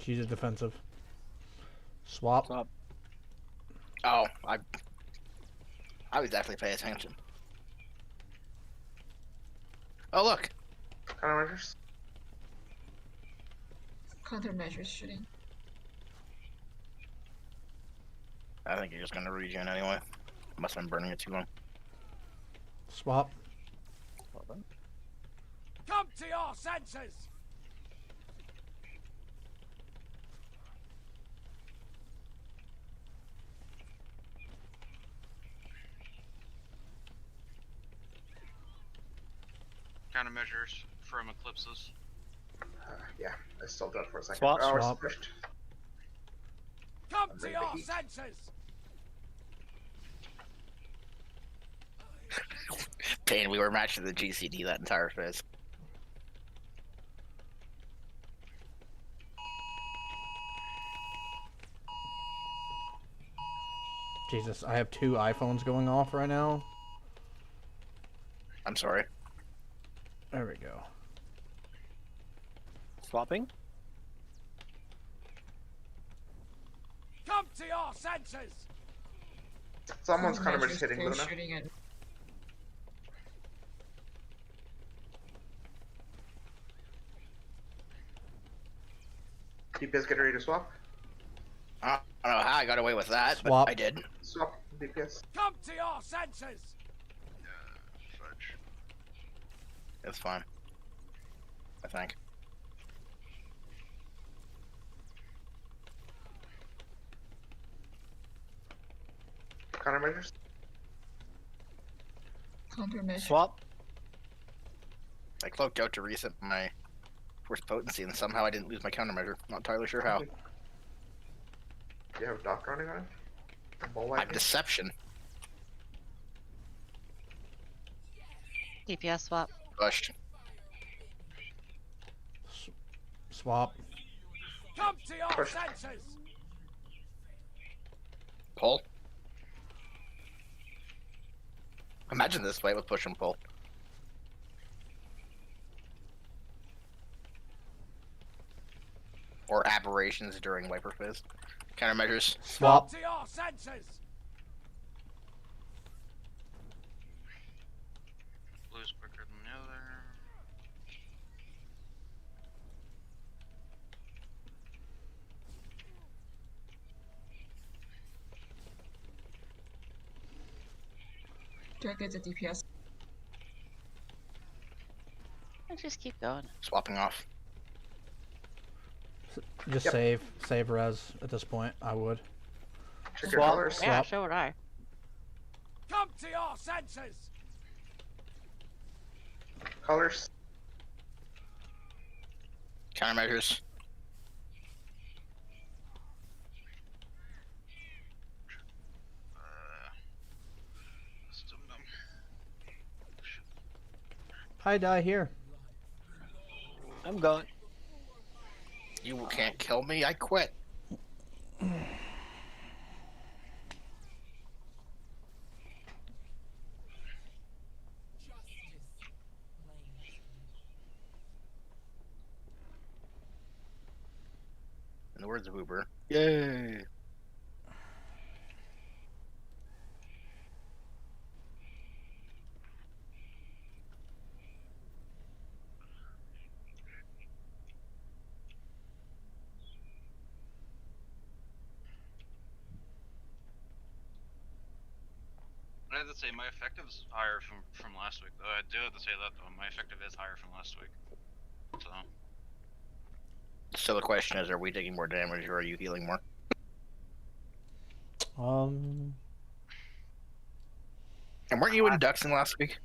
She's a defensive. Swap. Stop. Oh, I was definitely paying attention. Oh look, Countermeasures. Countermeasures shooting. I think you're just gonna regen anyway. Must have been burning it too long. Swap. Come to your senses! Countermeasures from eclipses. Yeah, I still done it for a second. Swap. Oh, it's Swap. pushed. Come to bring your the heat. senses! Pain, we were matching the GCD that entire phase. Jesus, I have 2 iPhones going off right now. I'm sorry. There we go. Swapping. Come to your senses! Someone's countermeasures Countermeasures hitting close Luna. shooting at DPS get ready to swap. I don't know how I got away with that, Swap. but I did. Swap DPS. Come to your senses! Fudge. It's fine. I think. Countermeasures. countermeasures. Swap. I cloaked out to reset my force potency, and somehow I didn't lose my countermeasure. Not entirely sure how. Do you have Doc running on? Ball I'm wiping? deception. DPS swap. Push. Swap. Come to your Push. senses! Pull. Imagine this fight with push and pull. aberrations during Wiper Phase. Countermeasures. Swap. Come to your senses. Blue's quicker than the other. Do I get the DPS? Let's just keep going. Swapping off. Just Yep. save res at this point. I would. Check your Swap. colors. Yeah, Swap. so would I. Come to your senses. Colors. Countermeasures. System them. I die here. I'm going. You can't kill me. I quit. In the words of Uber. Yay. I have to say my effective is higher from last week though. I do have to say that though. My effective is higher from last week. So So the question is, are we taking more damage or are you healing more? And weren't you inducting last week?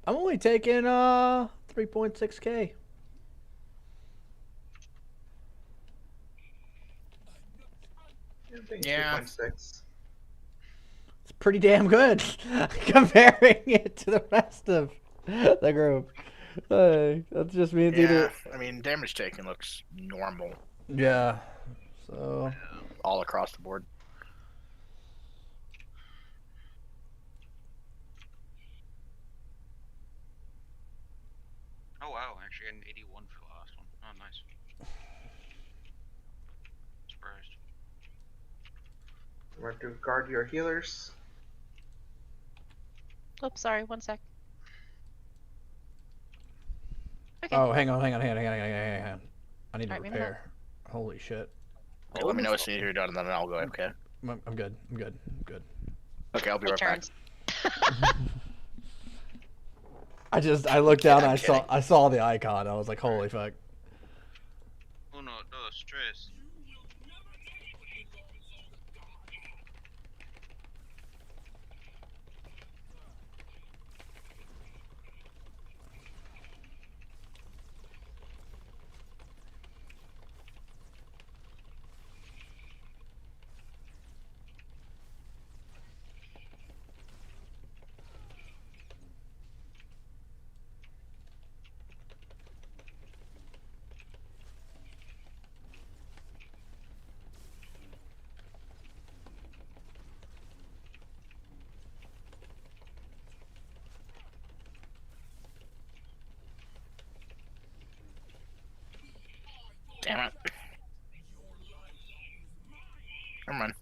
I'm only taking 3.6k. Yeah. 2.6. It's pretty damn good comparing it to the rest of the group. That just means Yeah. either. I mean, damage taken looks normal Yeah. So. all across the board. oh wow, actually I had an 81 for the last one. Oh nice. Surprised. Remember to guard your healers. Oops, sorry, 1 sec. Okay. Oh, hang on. I need to Alright, maybe not. repair. Holy shit. Okay, let me know as soon as you're done, and then I'll go. Okay. I'm good. Okay, I'll be Take right back. turns. I looked down and I'm kidding. I saw the icon. I was like, holy fuck. Uno, dos, tres. Damn it. Never mind.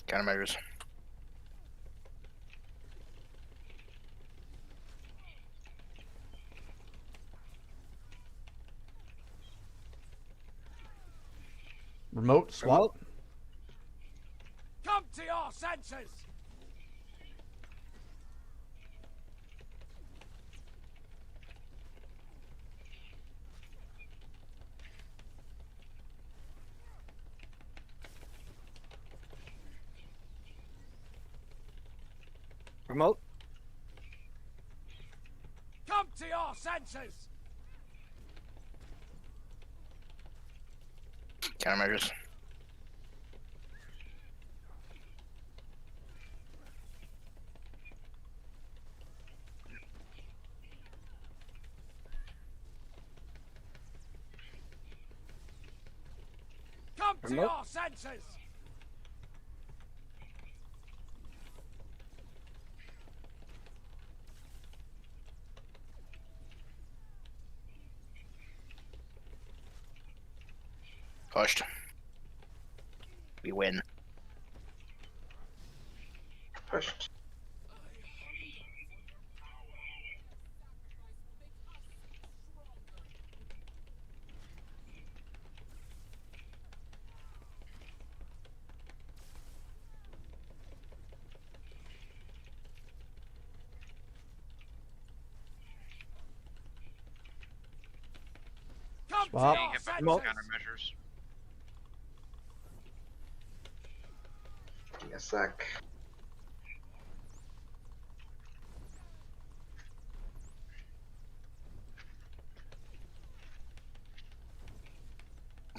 Countermeasures. Remote swap. Come to your senses. Remote. Come to your senses. Countermeasures. Come to Remote. your senses. Pushed. We win. Pushed. Come Swap. to Being your hit by senses. countermeasures. Give me a sec.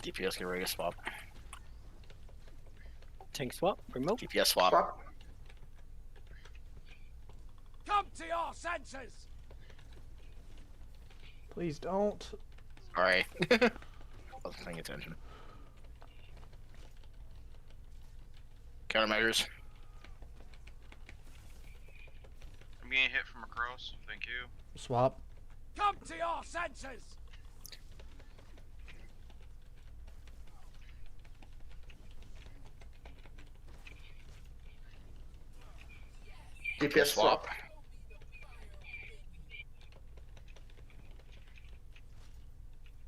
DPS get ready to swap. Tank swap. Remote. DPS swap. Swap. Come to your senses. Please don't. Sorry. Wasn't paying attention. Countermeasures. I'm being hit from across. Thank you. Swap. Come to your senses. DPS swap.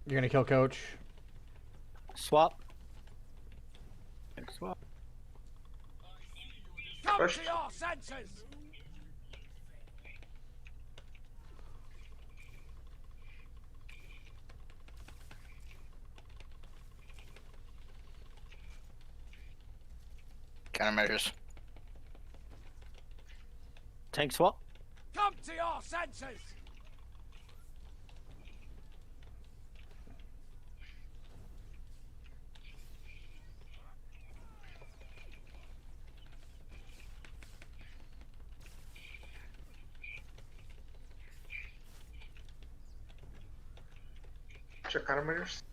You're gonna kill coach. Swap. Tank swap. Come Push. to your senses. Countermeasures. Tank swap. Come to your senses. Check countermeasures.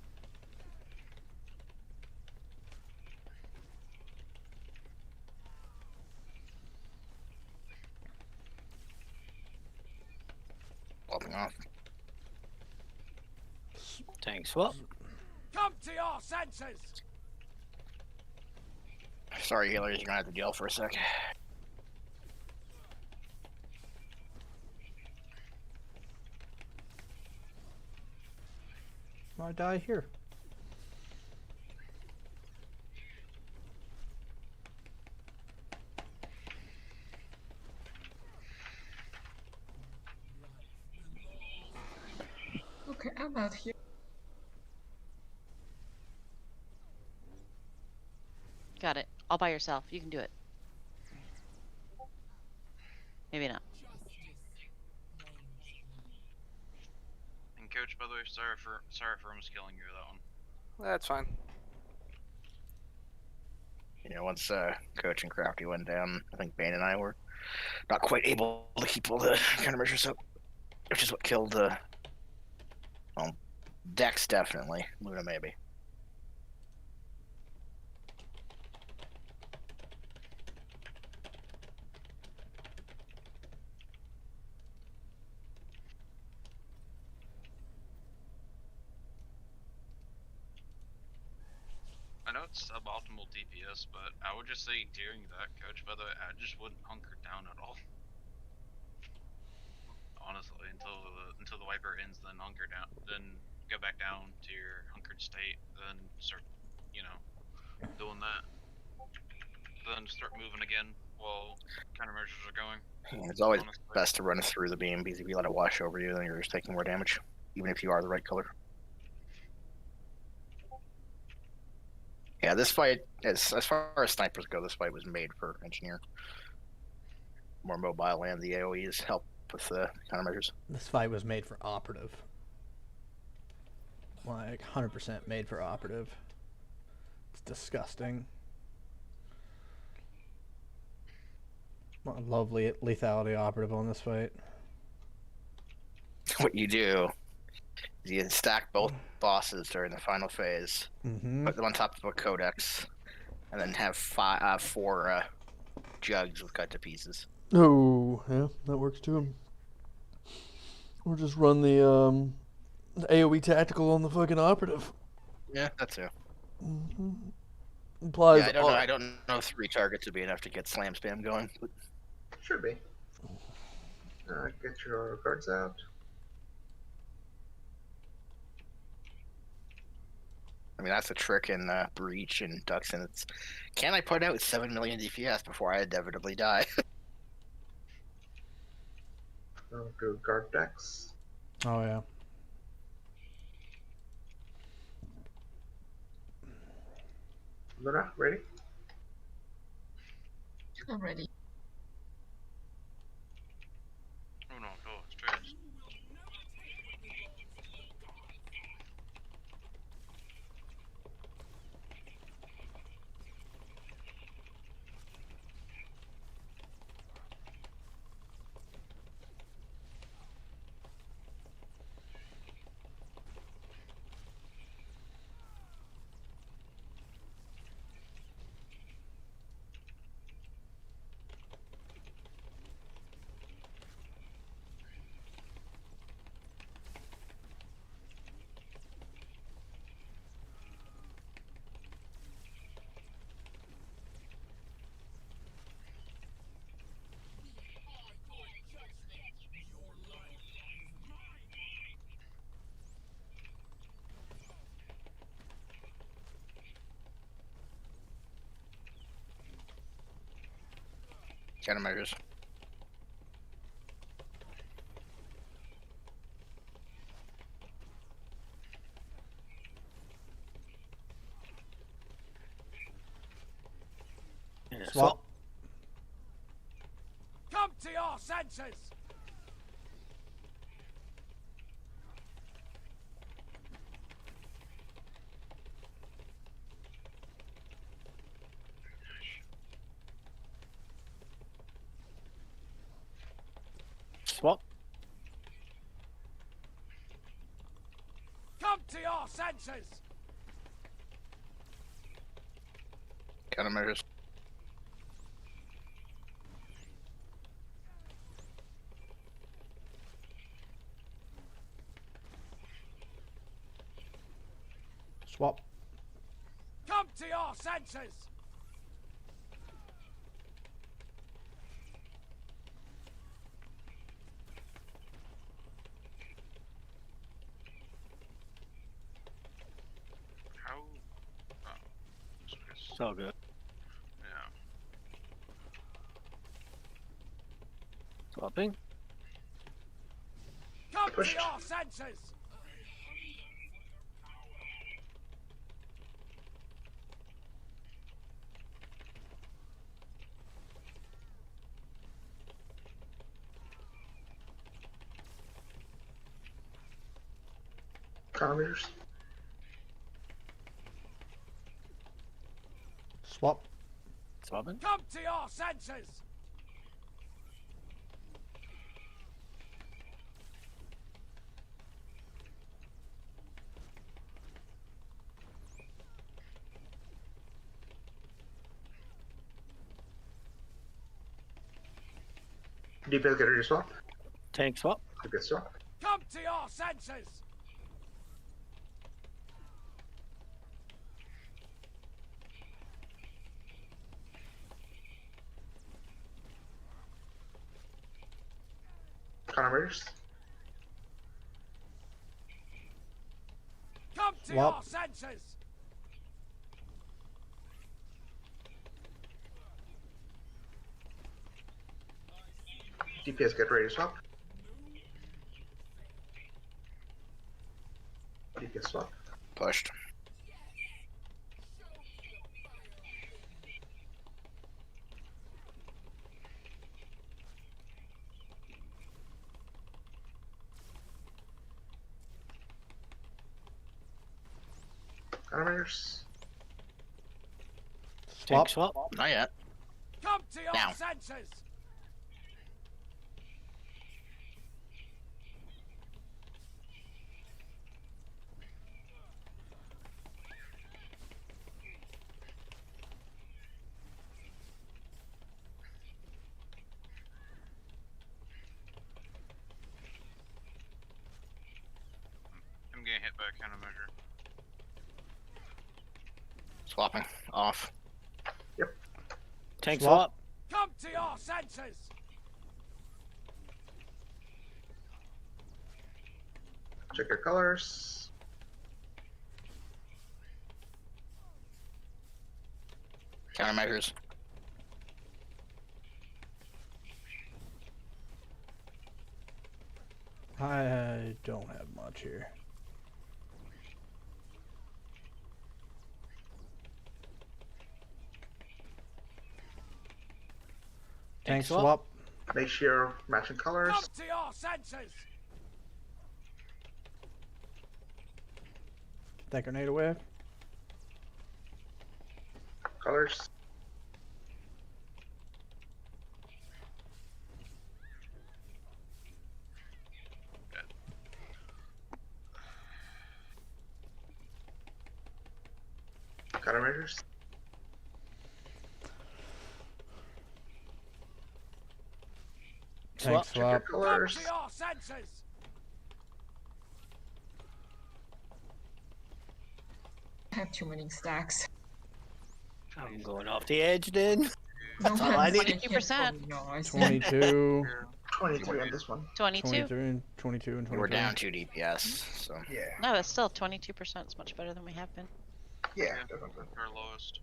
Swapping off. Tank swap. Come to your senses. Sorry, healers, you're gonna have to deal for a sec. I die here. Okay, I'm out here. Got it. All by yourself. You can do it. Maybe not. And coach, by the way, sorry for almost killing you with that one. That's fine. You know, once Coach and Crafty went down, I think Bane and I were not quite able to keep all the countermeasures up, which is what killed well, Dex definitely, Luna maybe. I know it's suboptimal DPS, but I would just say during that, coach, by the way, I just wouldn't hunker down at all. Honestly, until the wiper ends, then hunker down, then go back down to your hunkered state, then start, you know, doing that. Then start moving again while countermeasures are going. Yeah, it's always honestly. best to run through the beam because if you let it wash over you, then you're just taking more damage, even if you are the right color. Yeah, this fight, as far as snipers go, this fight was made for engineer. More mobile and the AoEs help with the countermeasures. This fight was made for operative. Like 100% made for operative. It's disgusting. Lovely lethality operative on this fight. What you do is you stack both bosses during the final phase, put them on top of a codex, and then have four jugs with cut to pieces. Oh, yeah, that works too. Or just run the AoE tactical on the fucking operative. Yeah, that too. Plus, Yeah, I don't know. I don't know if 3 targets would be enough to get slam spam going. But Should be. Get your cards out. I mean, that's a trick in Breach and Ducks, and it's. Can I put out 7 million DPS before I inevitably die? Do guard decks. Oh yeah. Luna, ready? Already. Oh no, no, it's trash. Countermeasures. Yeah, Swap. Come to your senses! Swap. Come to your senses! Countermeasures. Swap. Come to your senses! How? Oh, so it's- It's all good. yeah. Swapping. Come Pushed. to your senses! Countermeasures. Swap. Swapping. Come to your senses! DPS, get ready to swap. Tank swap. DPS swap. Come to your senses! Countermeasures. Come to Swap. your senses! DPS, get ready to swap. DPS swap. Pushed. Countermeasures. Tank Swap. swap. Not yet. Come to your Now. senses! I'm getting hit by a countermeasure. off. Tank Swap. swap. Come to your senses. Check your colors. Countermeasures. I don't have much here. Tank swap. Make sure matching colors. Come to your senses. That grenade away. Colors. Countermeasures. Tank Swap. Check your swap. Come colors. to your senses. I have too many stacks. I'm going off the edge then. No all I one's need. like, 22%. no, I see. 22, 23 on this one. 22. 23, 22, and 23. We're down 2 DPS, so Yeah. No, it's still 22%. It's much better than we have been. Yeah, definitely. Our lowest.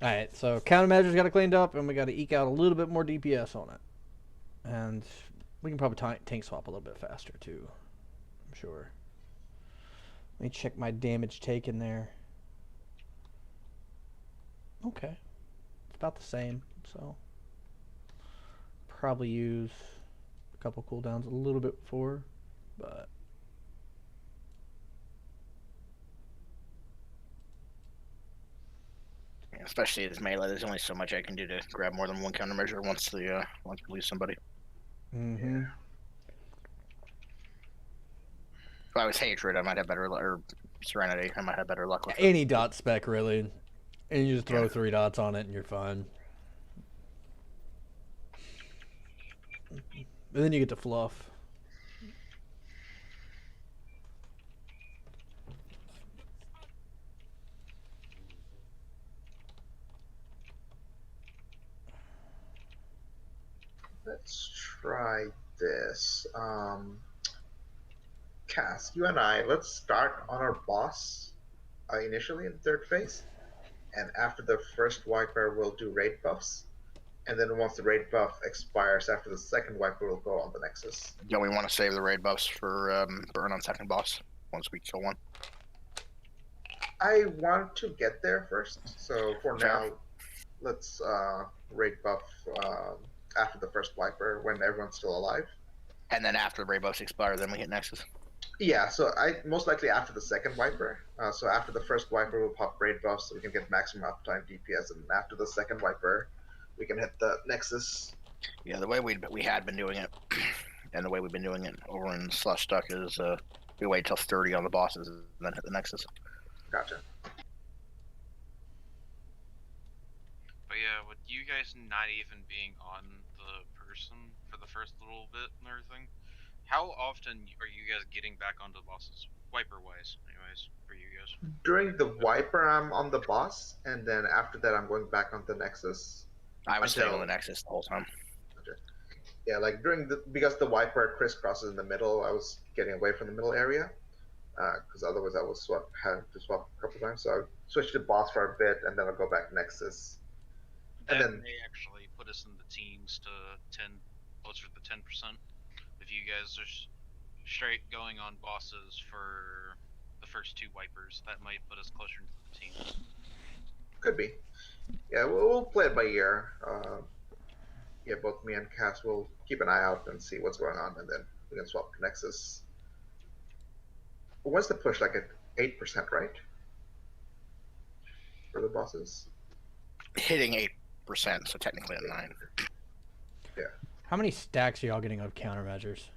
Alright, so countermeasures got it cleaned up, and we got to eke out a little bit more DPS on it. And we can probably tank swap a little bit faster, too. I'm sure. Let me check my damage taken there. Okay. It's about the same, so. Probably use a couple cooldowns a little bit before, but. especially as melee, there's only so much I can do to grab more than one countermeasure once we lose somebody. Mm-hmm. If I was Hatred, I might have better or Serenity, I might have better luck with it. Any dot spec, really. And you just throw 3 dots on it and you're fine. And then you get to fluff. Let's try this. Cass, you and I, let's start on our boss initially in the third phase. And after the first wiper, we'll do raid buffs. And then once the raid buff expires, after the second wiper, we'll go on the Nexus. Yeah, we want to save the raid buffs for burn on second boss once we kill one. I want to get there first. So for Fair. now, let's raid buff after the first wiper when everyone's still alive. And then after the raid buffs expire, then we hit Nexus. Yeah, so I most likely after the second wiper. So after the first wiper, we'll pop raid buffs so we can get maximum uptime DPS, and after the second wiper, we can hit the Nexus. Yeah, the way we had been doing it, and the way we've been doing it over in Slush Stuck is we wait till 30 on the bosses and then hit the Nexus. Gotcha. But yeah, with you guys not even being on the person for the first little bit and everything, how often are you guys getting back onto the bosses, wiper-wise, anyways, for you guys? During the wiper, I'm on the boss, and then after that, I'm going back on the Nexus. I was staying on Until- the Nexus the whole time. Yeah, like because the wiper crisscrosses in the middle, I was getting away from the middle area, because otherwise I was having to swap a couple times. So I switched to boss for a bit, and then I'll go back Nexus. That And then- may actually put us in the teens to 10, closer to 10%. If you guys are straight going on bosses for the first 2 wipers, that might put us closer to the teens. Could be. Yeah, we'll play it by ear. Yeah, both me and Cass will keep an eye out and see what's going on, and then we can swap to Nexus. What's the push, like at 8%, right? For the bosses? Hitting 8%, so technically at 9. How many stacks are y'all getting of countermeasures?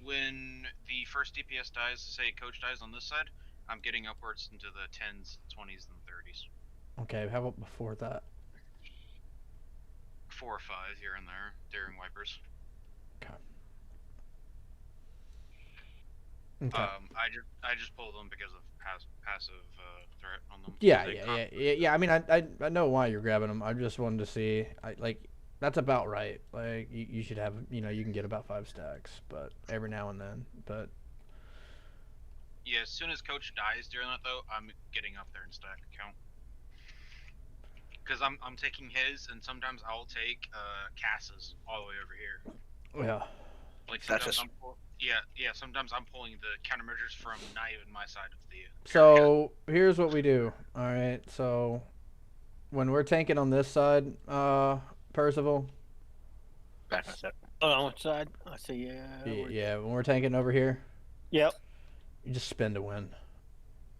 When the first DPS dies, say coach dies on this side, I'm getting upwards into the 10s, 20s, and 30s. Okay, how about before that? 4 or 5 here and there during wipers. Okay. I just pull them because of passive threat on them. Yeah, They yeah. I mean, I know why you're grabbing them. I just wanted to see. That's about right. Like you should have. You know, you can get about 5 stacks, but every now and then. But Yeah, as soon as coach dies during that though, I'm getting up there in stack count. Because I'm taking his, and sometimes I'll take Cass's all the way over here. yeah. Like That's sometimes just- sometimes I'm pulling the countermeasures from not even my side of the area. So here's what we do. All right. So when we're tanking on this side, Percival. Back in a sec. On which side? I see. Yeah, when we're tanking over here, Yep. you just spin to win.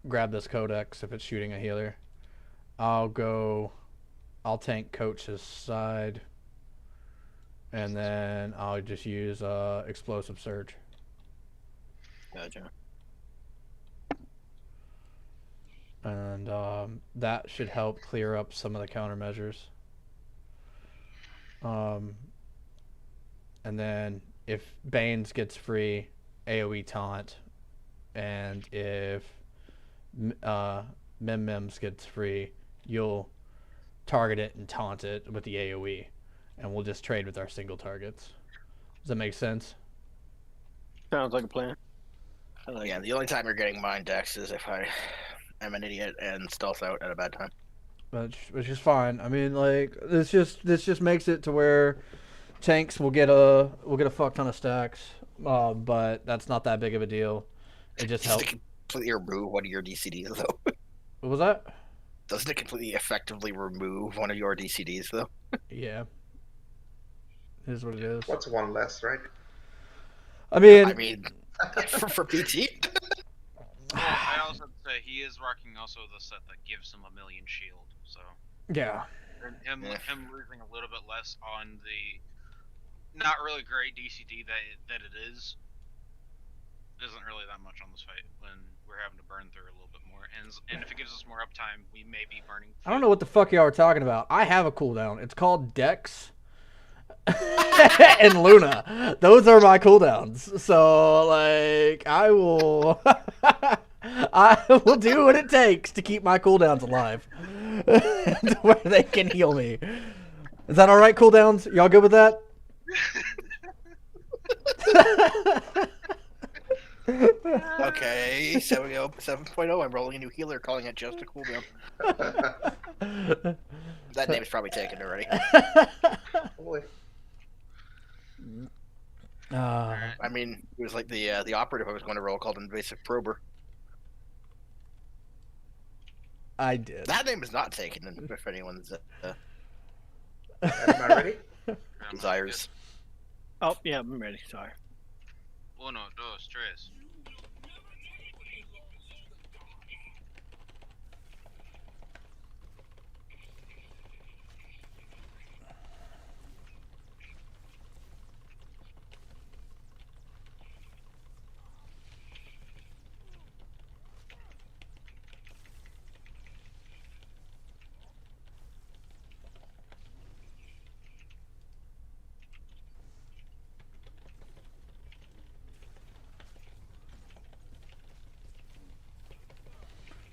Grab this codex if it's shooting a healer. I'll tank coach's side. And then I'll just use explosive surge. Gotcha. And that should help clear up some of the countermeasures. And then if Banes gets free, AoE taunt. And if Mims gets free, you'll target it and taunt it with the AoE. And we'll just trade with our single targets. Does that make sense? Sounds like a plan. I like Yeah, it. the only time you're getting mine decks is if I am an idiot and stealth out at a bad time. Which is fine. I mean, like this just makes it to where tanks will get a fuck ton of stacks, but that's not that big of a deal. It just Doesn't helps. it completely remove one of your DCDs though? What was that? Doesn't it completely effectively remove one of your DCDs though? Yeah, it is what it is. What's one less, right? I mean, I mean, for PT. I also have to say he is rocking also the set that gives him a million shield, so yeah. him Yeah. him losing a little bit less on the not really great DCD that it is isn't really that much on this fight when we're having to burn through a little bit more, and if it gives us more uptime, we may be burning. I don't know what the fuck y'all are talking about. I have a cooldown. It's called Dex and Luna. Those are my cooldowns. So like, I will do what it takes to keep my cooldowns alive, to where they can heal me. Is that all right, cooldowns? Y'all good with that? Okay, 7.0. I'm rolling a new healer, calling it just a cooldown. That name's probably taken already. Boy. I mean, it was like the operative I was going to roll called Invasive Prober. I did. That name is not taken. If anyone's Am I ready? desires. Oh, yeah, I'm ready. Sorry. 1, 2, 3.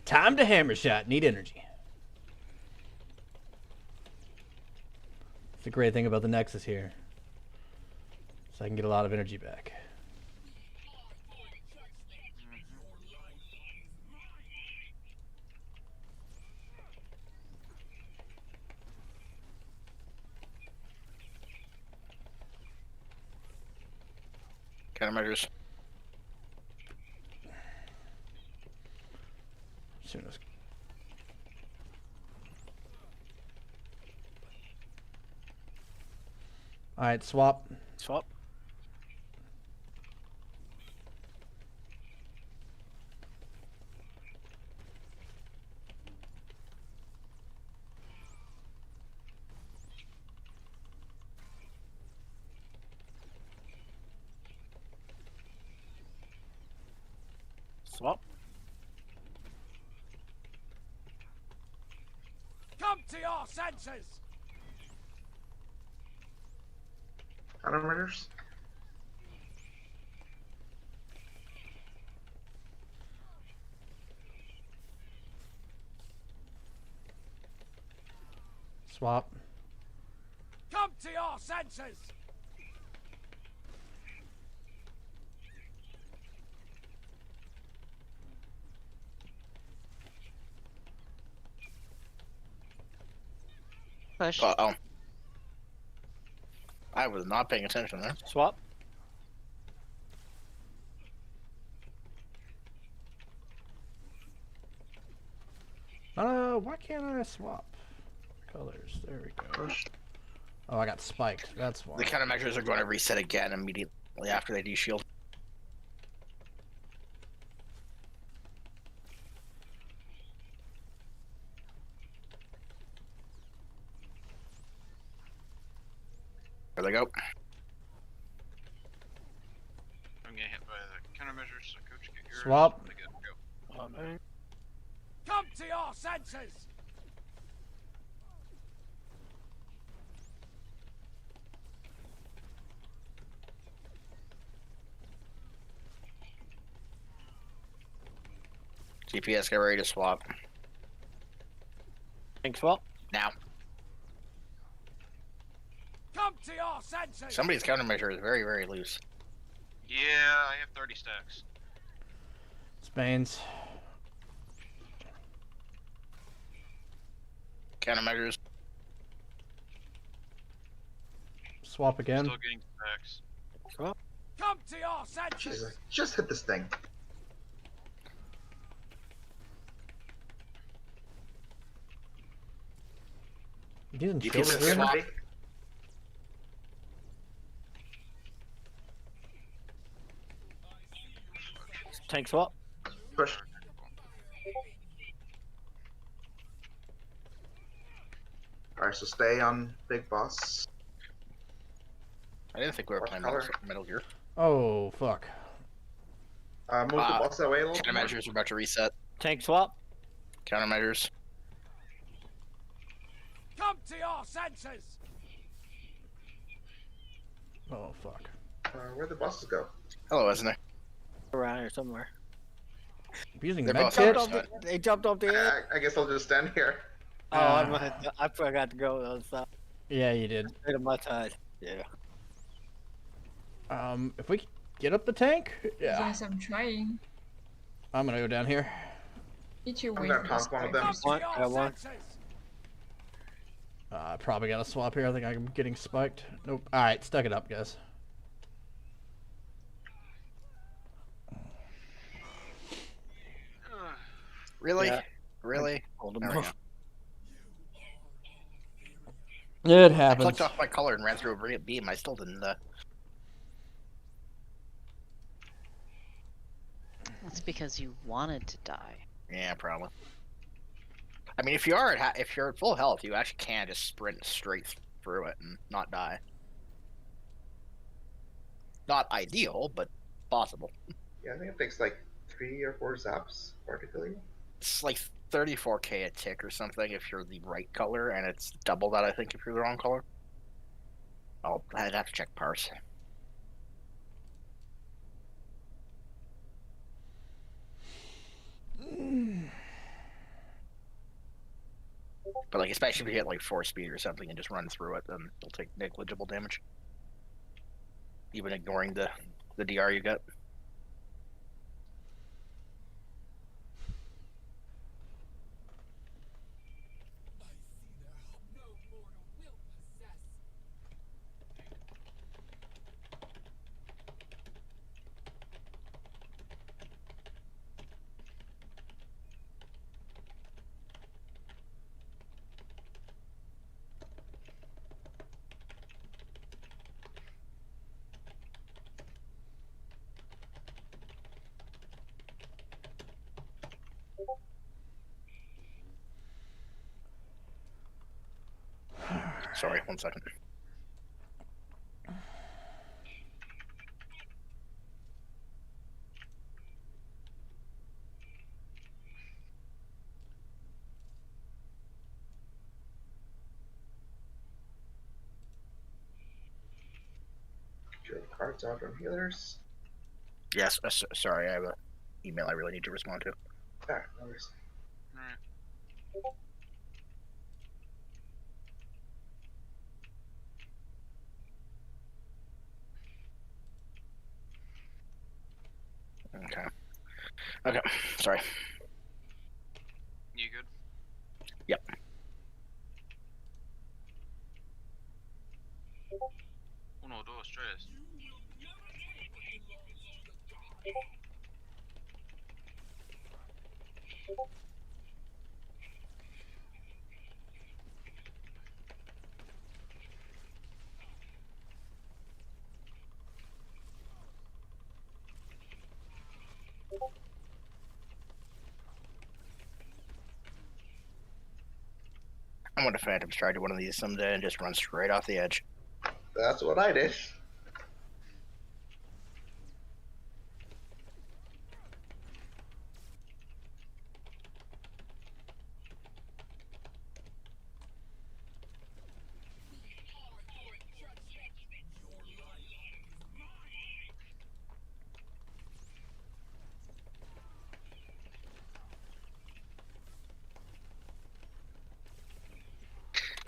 Time to hammer shot. Need energy. It's the great thing about the Nexus here. So I can get a lot of energy back. Countermeasures. As soon as... Alright, swap. Swap. Swap. your senses! Countermeasures? Swap. Come to your senses! Push. Uh-oh. I was not paying attention there. Swap. Why can't I swap colors? There we go. Push. Oh, I got spiked. That's why. The countermeasures are going to reset again immediately after they deshield. There they go. I'm getting hit by the countermeasures, so coach, get yours. Swap. I gotta go. Alright. Come to your senses! GPS, get ready to swap. Tank swap. Now. Come to your senses! Somebody's countermeasure is very, very loose. Yeah, I have 30 stacks. Spain's. Countermeasures. Swap again. Still getting stacks. Swap. Come to your senses! Jesus. Just hit this thing. Using You shield can again? swap. Tank swap. Push. Alright, so stay on Big Boss. I didn't think we were What playing color? Metal Gear. Oh, fuck. Move the boss that way a little bit more. Countermeasures are about to reset. Tank swap. Countermeasures. Come to your senses! Oh, fuck. Where'd the bosses go? Hello, isn't it? Around here somewhere. I'm using They're med both kit. up. They jumped off the edge. I guess I'll just stand here. Oh, I forgot to go to the other side. Yeah, you did. Straight on my side. Yeah. If we get up the tank, yeah. Yes, I'm trying. I'm gonna go down here. Eat your I'm way gonna for this taunt one of guy. them. Come to One, your got one. senses! Probably gotta swap here. I think I'm getting spiked. Nope. Alright, stuck it up, guys. Really? Yeah. Really? Hold There them we go. off. It I happens. clicked off my color and ran through a beam. I still didn't. That's because you wanted to die. Yeah, probably. I mean, if you are if you're at full health, you actually can just sprint straight through it and not die. Not ideal, but possible. Yeah, I think it takes like 3 or 4 zaps for it to kill you. It's like 34k a tick or something if you're the right color, and it's double that I think if you're the wrong color. I'd have to check parse. But like, especially if you hit like 4 speed or something and just run through it, then you'll take negligible damage. Even ignoring the DR you get. Sorry, 1 second. cards out on healers. Yes. Sorry, I have an email I really need to respond to. Ah, no worries. Alright. Okay. Okay. Sorry. You good? Yep. 1, 2, 3. I'm going to Phantom Strike to one of these someday and just run straight off the edge. That's what I did.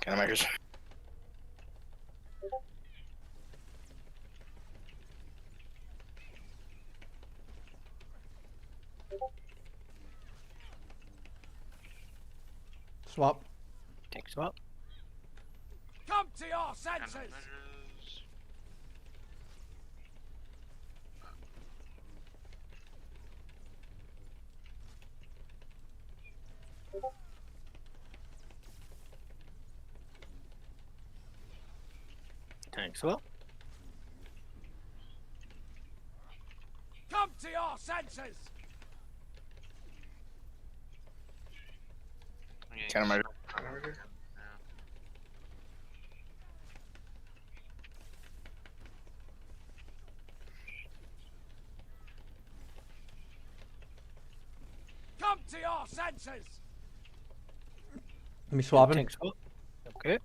Countermeasures. Swap. Take swap. Come to your senses. Countermeasures. Take swap. Come to your senses. Okay, Countermeasure. Countermeasure. Yeah. Come to your senses. Let me swap him. Take swap. Okay.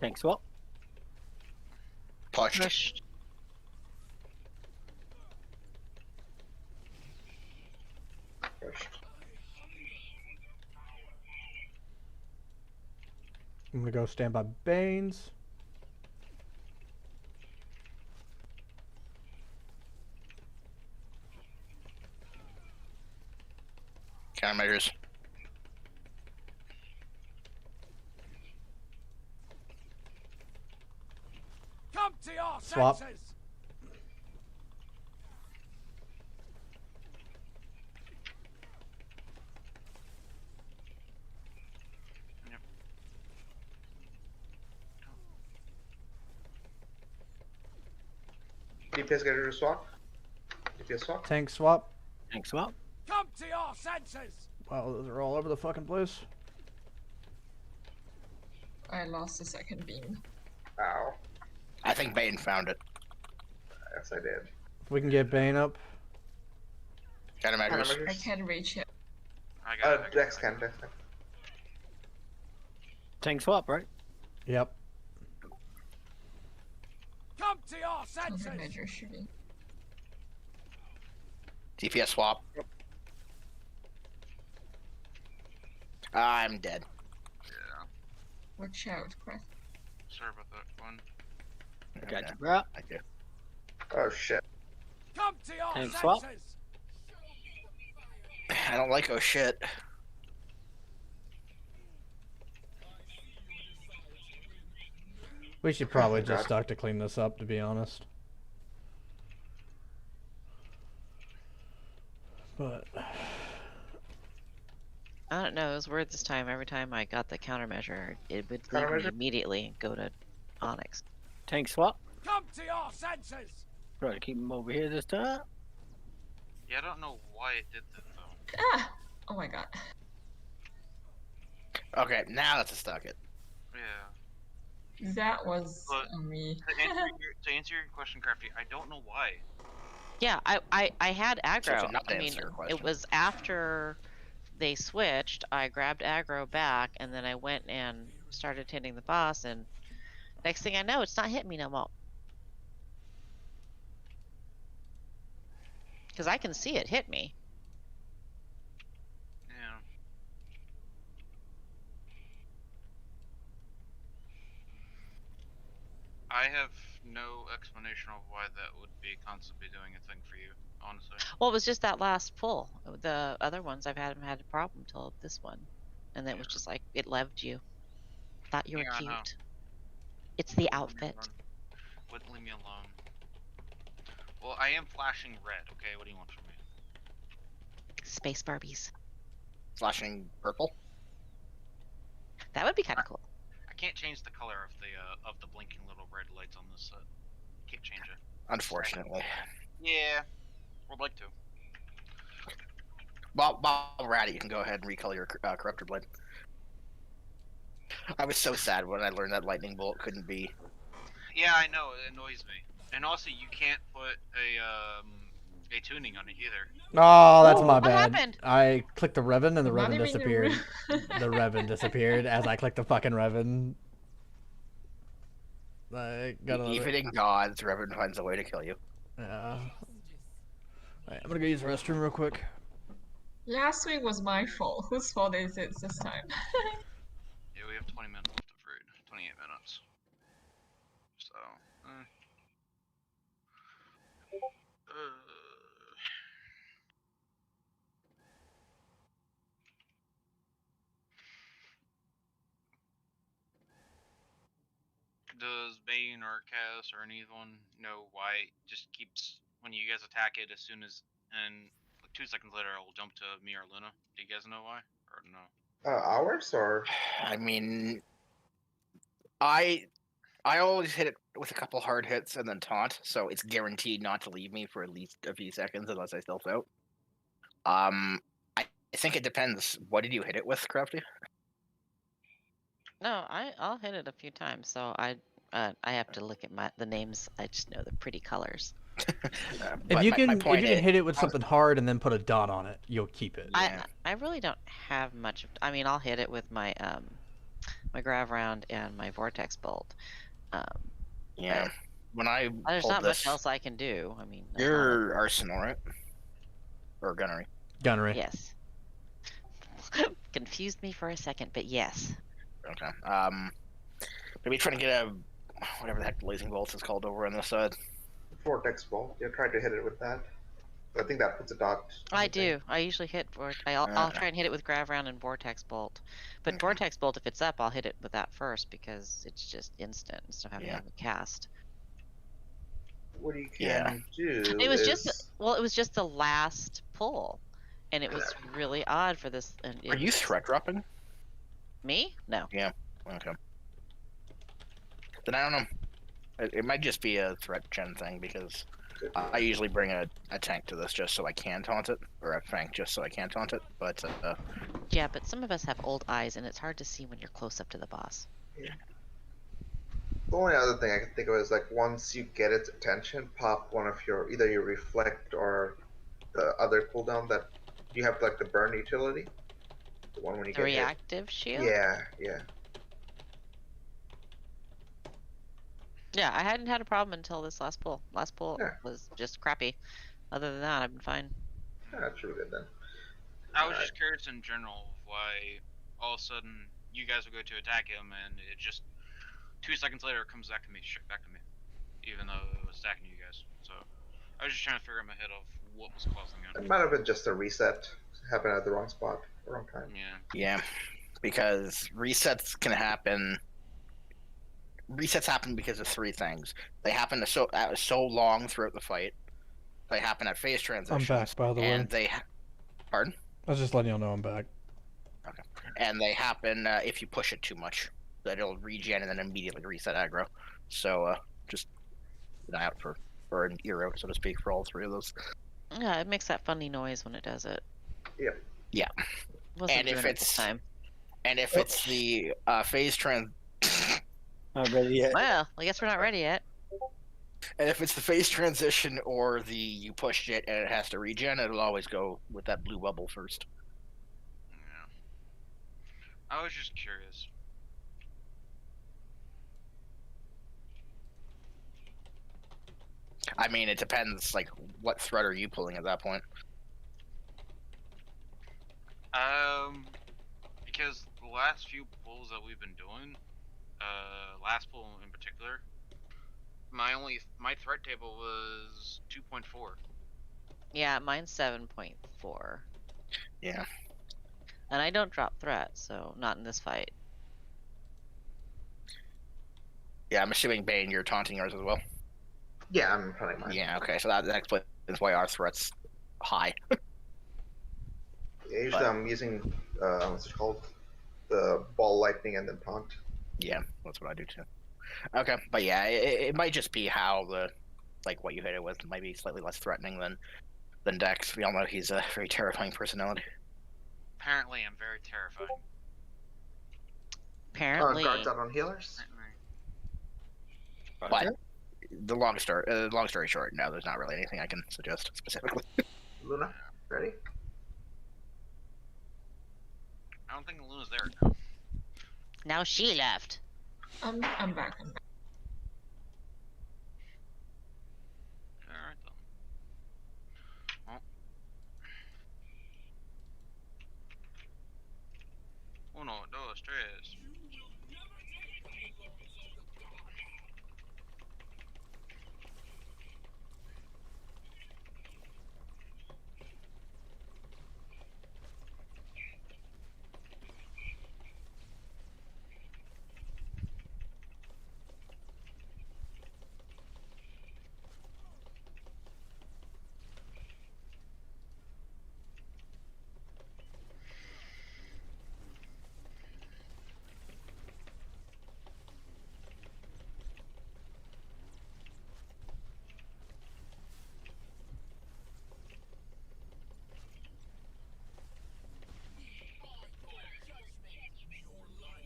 Take swap. Punched. Pushed. Pushed. I'm gonna go stand by Banes. Countermeasures. Come to your Swap. senses. DPS get rid of swap. DPS swap. Tank swap. Take swap. Come to your senses. Wow, those are all over the fucking place. I lost the second beam. Ow. I think Bane found it. Yes, I did. If we can get Bane up. Countermeasures. I can't reach it. I got it. Dex can, Dex can. Take swap, right? Yep. Come to your senses. Countermeasure should be. DPS swap. I'm dead. Yeah. Watch out, crap. Sorry about that one. Got you, bro. Thank you. Oh shit. Come to your Take senses. swap. I don't like oh shit. We should probably Oh, just God. start to clean this up, to be honest. But I don't know. It was weird this time. Every time I got the countermeasure, it would leave me Countermeasure? immediately and go to Onyx. Tank swap. Come to your senses. Try to keep him over here this time. Yeah, I don't know why it did that though. Ah! Oh my god. Okay, now let's stuck it. Yeah. That was But- on me. To answer your question, Crafty, I don't know why. Yeah, I had So aggro. to not I mean, answer your question. it was after they switched. I grabbed aggro back, and then I went and started hitting the boss. And next thing I know, it's not hitting me no more. Because I can see it hit me. Yeah. I have no explanation of why that would be constantly doing a thing for you, honestly. Well, it was just that last pull. The other ones I've had a problem till this one, and it was just like it loved you. Thought you were Yeah, I know. cute. It's the Leave me outfit. alone. Wouldn't leave me alone. Well, I am flashing red, okay? What do you want from me? Space Barbies. Flashing purple. That would be kind of cool. I can't change the color of the blinking little red lights on this set. Can't change it. Unfortunately. Yeah. Would like to. While we're at it, you can go ahead and recolor your corruptor blade. I was so sad when I learned that lightning bolt couldn't be. Yeah, I know. It annoys me. And also, you can't put a tuning on it either. Oh, that's Oh, my what bad. happened? I clicked the Revan and the Not Revan even disappeared. The Revan disappeared as I clicked the fucking Revan. I gotta love Even it. in gods, Reverend finds a way to kill you. Yeah. Alright, I'm gonna go use the restroom real quick. Last week was my fault. Whose fault is it this time? Yeah, we have 20 minutes left of food. 28 minutes. So, does Bane or Cass or anyone know why it just keeps, when you guys attack it, as soon as, and like 2 seconds later it will jump to me or Luna? Do you guys know why? Or no? Ours or I mean, I always hit it with a couple hard hits and then taunt, so it's guaranteed not to leave me for at least a few seconds unless I stealth out. I think it depends. What did you hit it with, Crafty? No, I'll hit it a few times. So I have to look at the names. I just know the pretty colors. If you can point is, hit it with something hard and then put a dot on it, you'll keep it. Yeah. I really don't have much. I mean, I'll hit it with my my grav round and my vortex bolt. Yeah. When I There's pulled not this, much else I can do. I mean, you're arsenal, right? Or gunnery? Gunnery. yes. Confused me for a second, but yes. Okay. Maybe trying to get a whatever the heck blazing bolt is called over on this side. vortex bolt? You tried to hit it with that. I think that puts a dot. I do. I usually hit. I'll try and hit it with grav round and vortex bolt. But Okay. vortex bolt, if it's up, I'll hit it with that first because it's just instant instead of having to have a cast. What you can Yeah. do. It was is... it was just the last pull, and it was really odd for this. And Are you threat dropping? me? No. Okay. Then I don't know. It might just be a threat gen thing because I usually bring a tank to this just so I can taunt it, or a tank just so I can taunt it. But Yeah, but some of us have old eyes, and it's hard to see when you're close up to the boss. The only other thing I can think of is like once you get its attention, pop one of either your reflect or the other cooldown that you have, like the burn utility. The one when you The get hit. reactive shield. Yeah. Yeah, I hadn't had a problem until this last pull. Last pull Yeah. was just crappy. Other than that, I've been fine. That's really good then. I was just curious in general why all of a sudden you guys will go to attack him and it just 2 seconds later it comes back to me, straight back to me, even though it was attacking you guys. So I was just trying to figure in my head of what was causing It it. might have been just a reset. Happened at the wrong spot, the wrong time. Yeah. because resets can happen. Resets happen because of 3 things. They happen so long throughout the fight. They happen at phase I'm transitions. back, by the way. And they, pardon? I was just letting y'all know I'm back. Okay. And they happen if you push it too much. That it'll regen and then immediately reset aggro. So just an eye out for an ear out, so to speak, for all 3 of those. Yeah, it makes that funny noise when it does it. Yep. Yeah. Wasn't And doing if it this it's time. and if it's the phase trans. Not ready yet. Well, I guess we're not ready yet. And if it's the phase transition or the you pushed it and it has to regen, it'll always go with that blue bubble first. Yeah. I was just curious. I mean, it depends. Like, what thread are you pulling at that point? Because the last few pulls that we've been doing, last pull in particular, my threat table was 2.4. Yeah, mine's 7.4. Yeah. And I don't drop threat, so not in this fight. Yeah, I'm assuming Bane, you're taunting yours as well. Yeah, I'm planning mine. Yeah. Okay. So that explains why our threat's high. Yeah, usually I'm using what's it called? The ball lightning and then taunt. Yeah, that's what I do too. Okay, but yeah, it might just be how like what you hit it with might be slightly less threatening than Dex. We all know he's a very terrifying personality. Apparently, I'm very terrifying. Apparently. Guards out on healers. But the long story short, no, there's not really anything I can suggest specifically. Luna, ready? I don't think Luna's there. Now she left. I'm back. I'm back. Alright then. Well. 1, 2, 3.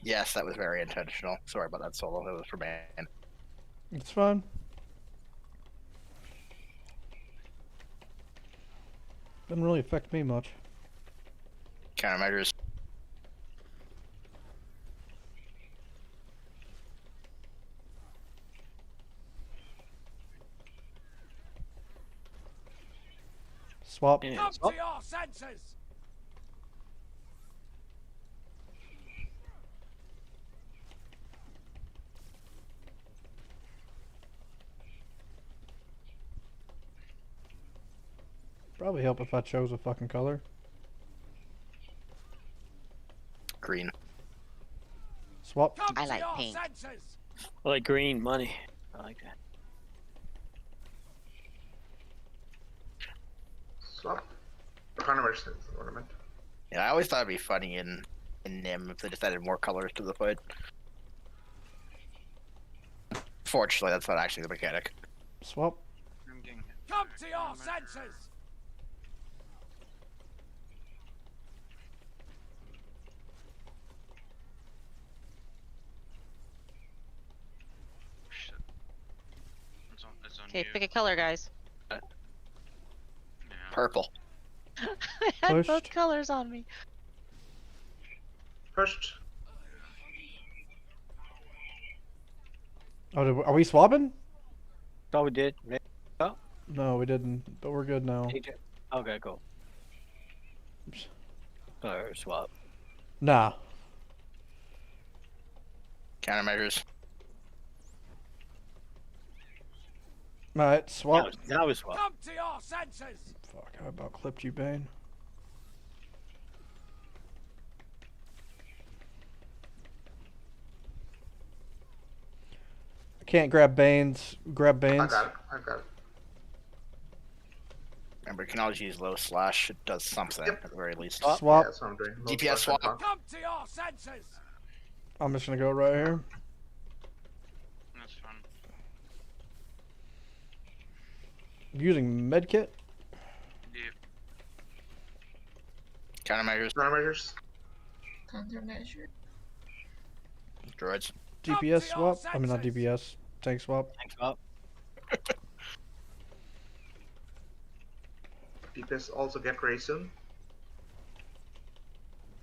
Yes, that was very intentional. Sorry about that solo. It was for Bane. It's fine. Doesn't really affect me much. Countermeasures. Swap. Yeah. Come Oh, to your senses! Probably help if I chose a fucking color. Green. Swap. Come I to like your pink. senses! I like green money. I like that. Swap. Countermeasures ornament. Yeah, I always thought it'd be funny in Nim if they just added more colors to the fight. Fortunately, that's not actually the mechanic. Swap. I'm getting hit. Come to your senses! Shit. It's on Okay, you. pick a color, guys. Yeah. Purple. I had both Pushed. colors on me. Pushed. Oh, are we swapping? Oh, we did. No, we didn't. But we're good now. Okay, cool. Swap. Nah. Countermeasures. Alright, swap. Now we swap. Come to your senses! Fuck, I about clipped you, Bane. I can't grab Bane's. Grab I Bane's. got it. I got it. Remember, you can always use low slash. It does something Yep. at the very least. Yeah, Swap. that's what I'm doing. DPS swap. Come to your senses! I'm just gonna go right here. That's fun. Using medkit. Yeah. Countermeasures. Countermeasures. Countermeasure. Droids. DPS swap. I mean, not DPS. Tank swap. Thanks, swap. DPS also get ready soon?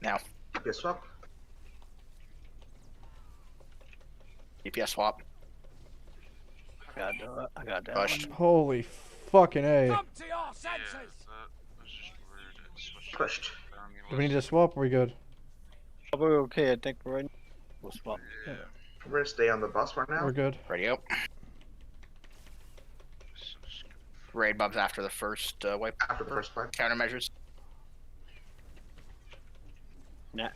Now, DPS swap? DPS swap. I gotta do it. I got that Pushed. one. Holy fucking A. Come to your Yeah, senses. that was just weird. It switched Pushed. down your Do we need list. to swap? Or are we good? We're okay, I think, right now. We'll swap. Yeah. We're gonna stay on the bus for now. We're good. Radio. So stupid. Raid buffs after the first wipe. After the first fight. Countermeasures. Nah.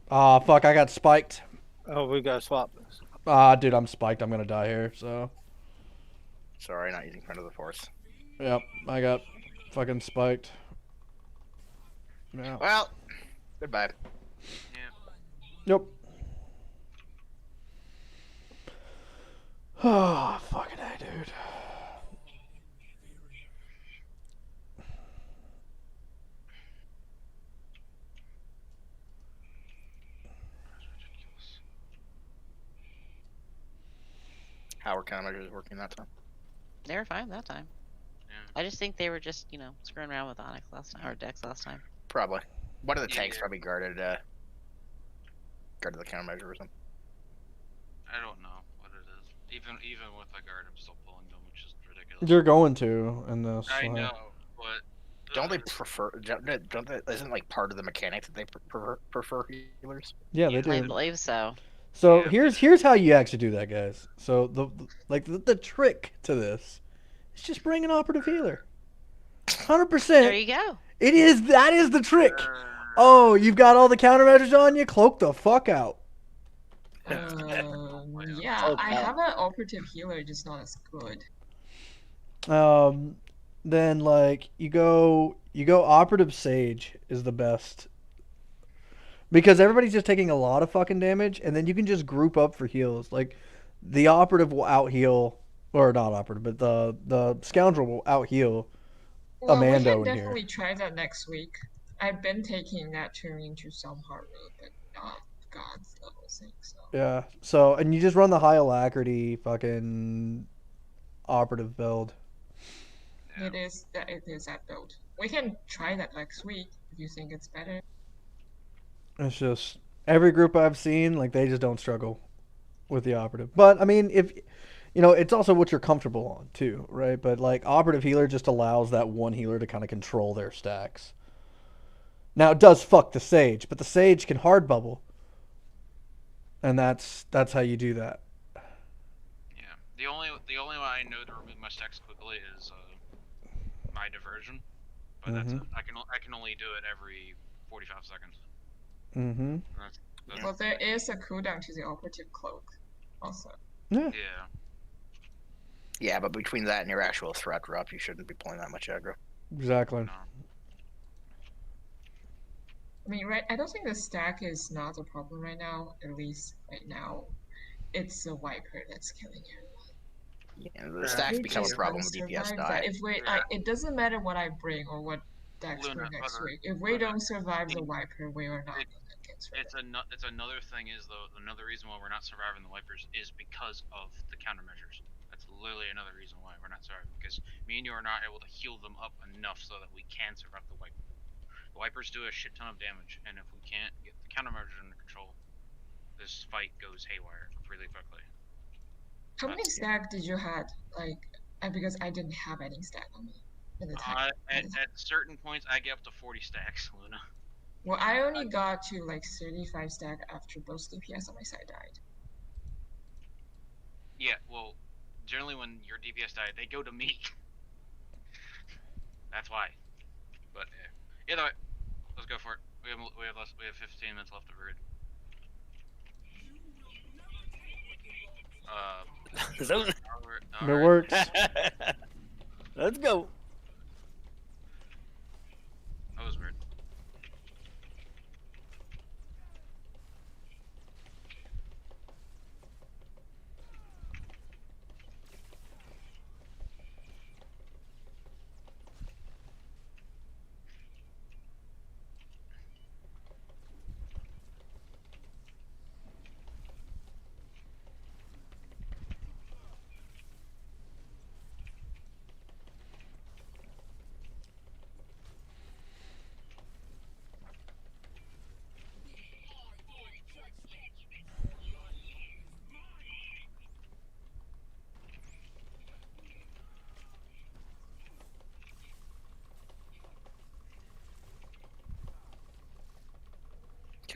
Ah, fuck, I got spiked. Oh, we gotta swap. Ah, dude, I'm spiked. I'm gonna die here, so. Sorry, not using friend of the force. Yep, I got fucking spiked. Yeah. Well, goodbye. Yep. Oh, fucking A, dude. How were countermeasures working that time? They were fine that time. Yeah. I just think they were just, you know, screwing around with Onyx last time, or Dex last time. Probably. One of the tanks Yeah. probably guarded the countermeasure or something. I don't know what it is. Even with a guard, I'm still pulling them, which is ridiculous. You're going to in this. I like- know, but Don't they prefer? Don't they? Isn't like part of the mechanics that they prefer healers? Yeah, they I do. believe so. So Yeah. here's how you actually do that, guys. So the trick to this is just bring an operative healer. 100%. There you go. That is the trick. Oh, you've got all the countermeasures on you? Cloak the fuck out. Yeah, Oh, I wow. have an operative healer, just not as good. Then like you go operative sage is the best. Because everybody's just taking a lot of fucking damage, and then you can just group up for heals. Like the operative will out heal, or not operative, but the scoundrel will out heal. Well, we Amando can in here. definitely try that next week. I've been taking that turn into some hard mode, but not God's level thing, so. Yeah. So and you just run the high alacrity fucking operative build. It is that build. We can try that next week if you think it's better. It's just every group I've seen, like they just don't struggle with the operative. But I mean, if you know, it's also what you're comfortable on too, right? But like operative healer just allows that one healer to kind of control their stacks. Now it does fuck the sage, but the sage can hard bubble, and that's how you do that. Yeah. The only way I know to remove my stacks quickly is my diversion, but that's it. I can only do it every 45 seconds. Mm-hmm. That's Well, there is a cooldown to the operative cloak, also. Yeah. yeah. Yeah, but between that and your actual threat drop, you shouldn't be pulling that much aggro. Exactly. No. I mean, right? I don't think the stack is not a problem right now. At least right now, it's the Viper that's killing everyone. Yeah, the stacks We become a just problem gotta with DPS survive die. that. If we, Yeah. it doesn't matter what I bring or what decks Luna, bring next brother, week. If we Luna, don't survive the Viper, we are not it- gonna get survived. It's another thing is though another reason why we're not surviving the Wipers is because of the countermeasures. That's literally another reason why we're not surviving, because me and you are not able to heal them up enough so that we can survive the Viper. The Wipers do a shit ton of damage, and if we can't get the countermeasures under control, this fight goes haywire really quickly. How many That's- stack did you had? Like, because I didn't have any stack on me at the time. At certain points, I get up to 40 stacks, Luna. Well, I only got to like 35 stack after both DPS on my side died. Yeah, well, generally when your DPS die, they go to me. That's why. But yeah. Either way, let's go for it. We have 15 minutes left of read. Zone. It works. Let's go. That was weird.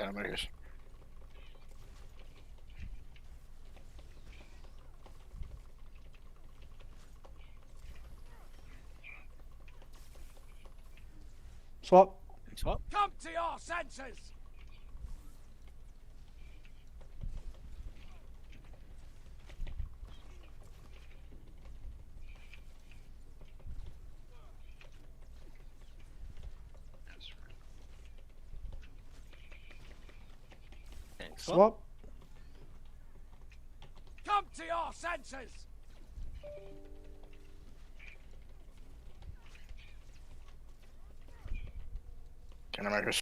Countermeasures. Swap. Swap. Come to your senses! That's right. Thanks. Swap. Come to your senses! Countermeasures.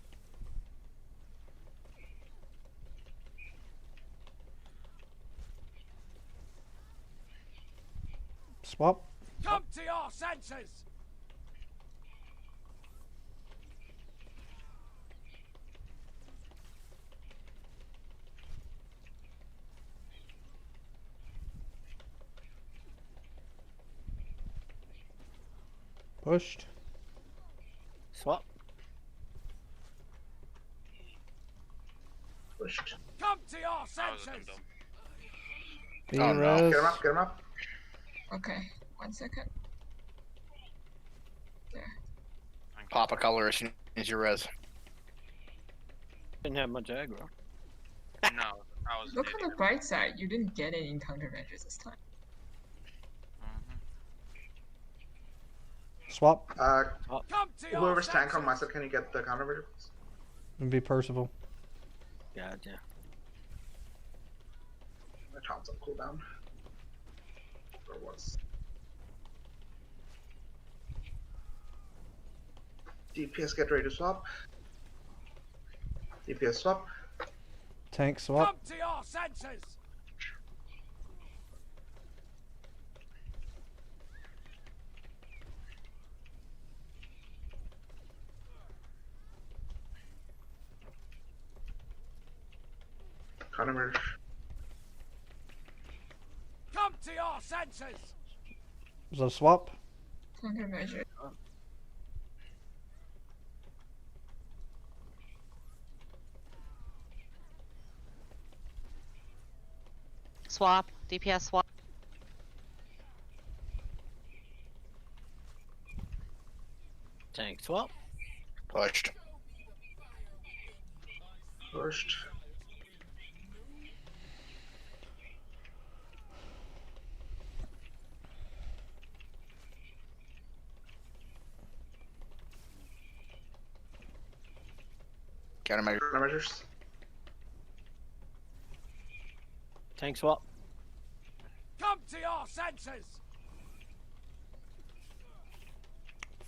Swap. Come to your senses! Pushed. Swap. Pushed. Come to your That was a senses! dum-dum. B Oh, no. res. Get him up, get him up. Okay, 1 second. There. Thank you. Pop a color as soon as you res. Didn't have much aggro. No, I was an Look on the idiot. bright side, you didn't get any countermeasures this time. Mhm. Swap. Come to your Whoever's senses! tank on myself, can you get the countermeasure, please? And be Percival. Gotcha. My Tom's on cooldown. Or was. DPS, get ready to swap. DPS swap. Tank swap. Come to your senses! Countermeasure. Come to your senses! Is that a swap? Countermeasure. Swap. DPS swap. Tank swap. Pushed. Pushed. Countermeasure. Countermeasures. Tank swap. Come to your senses!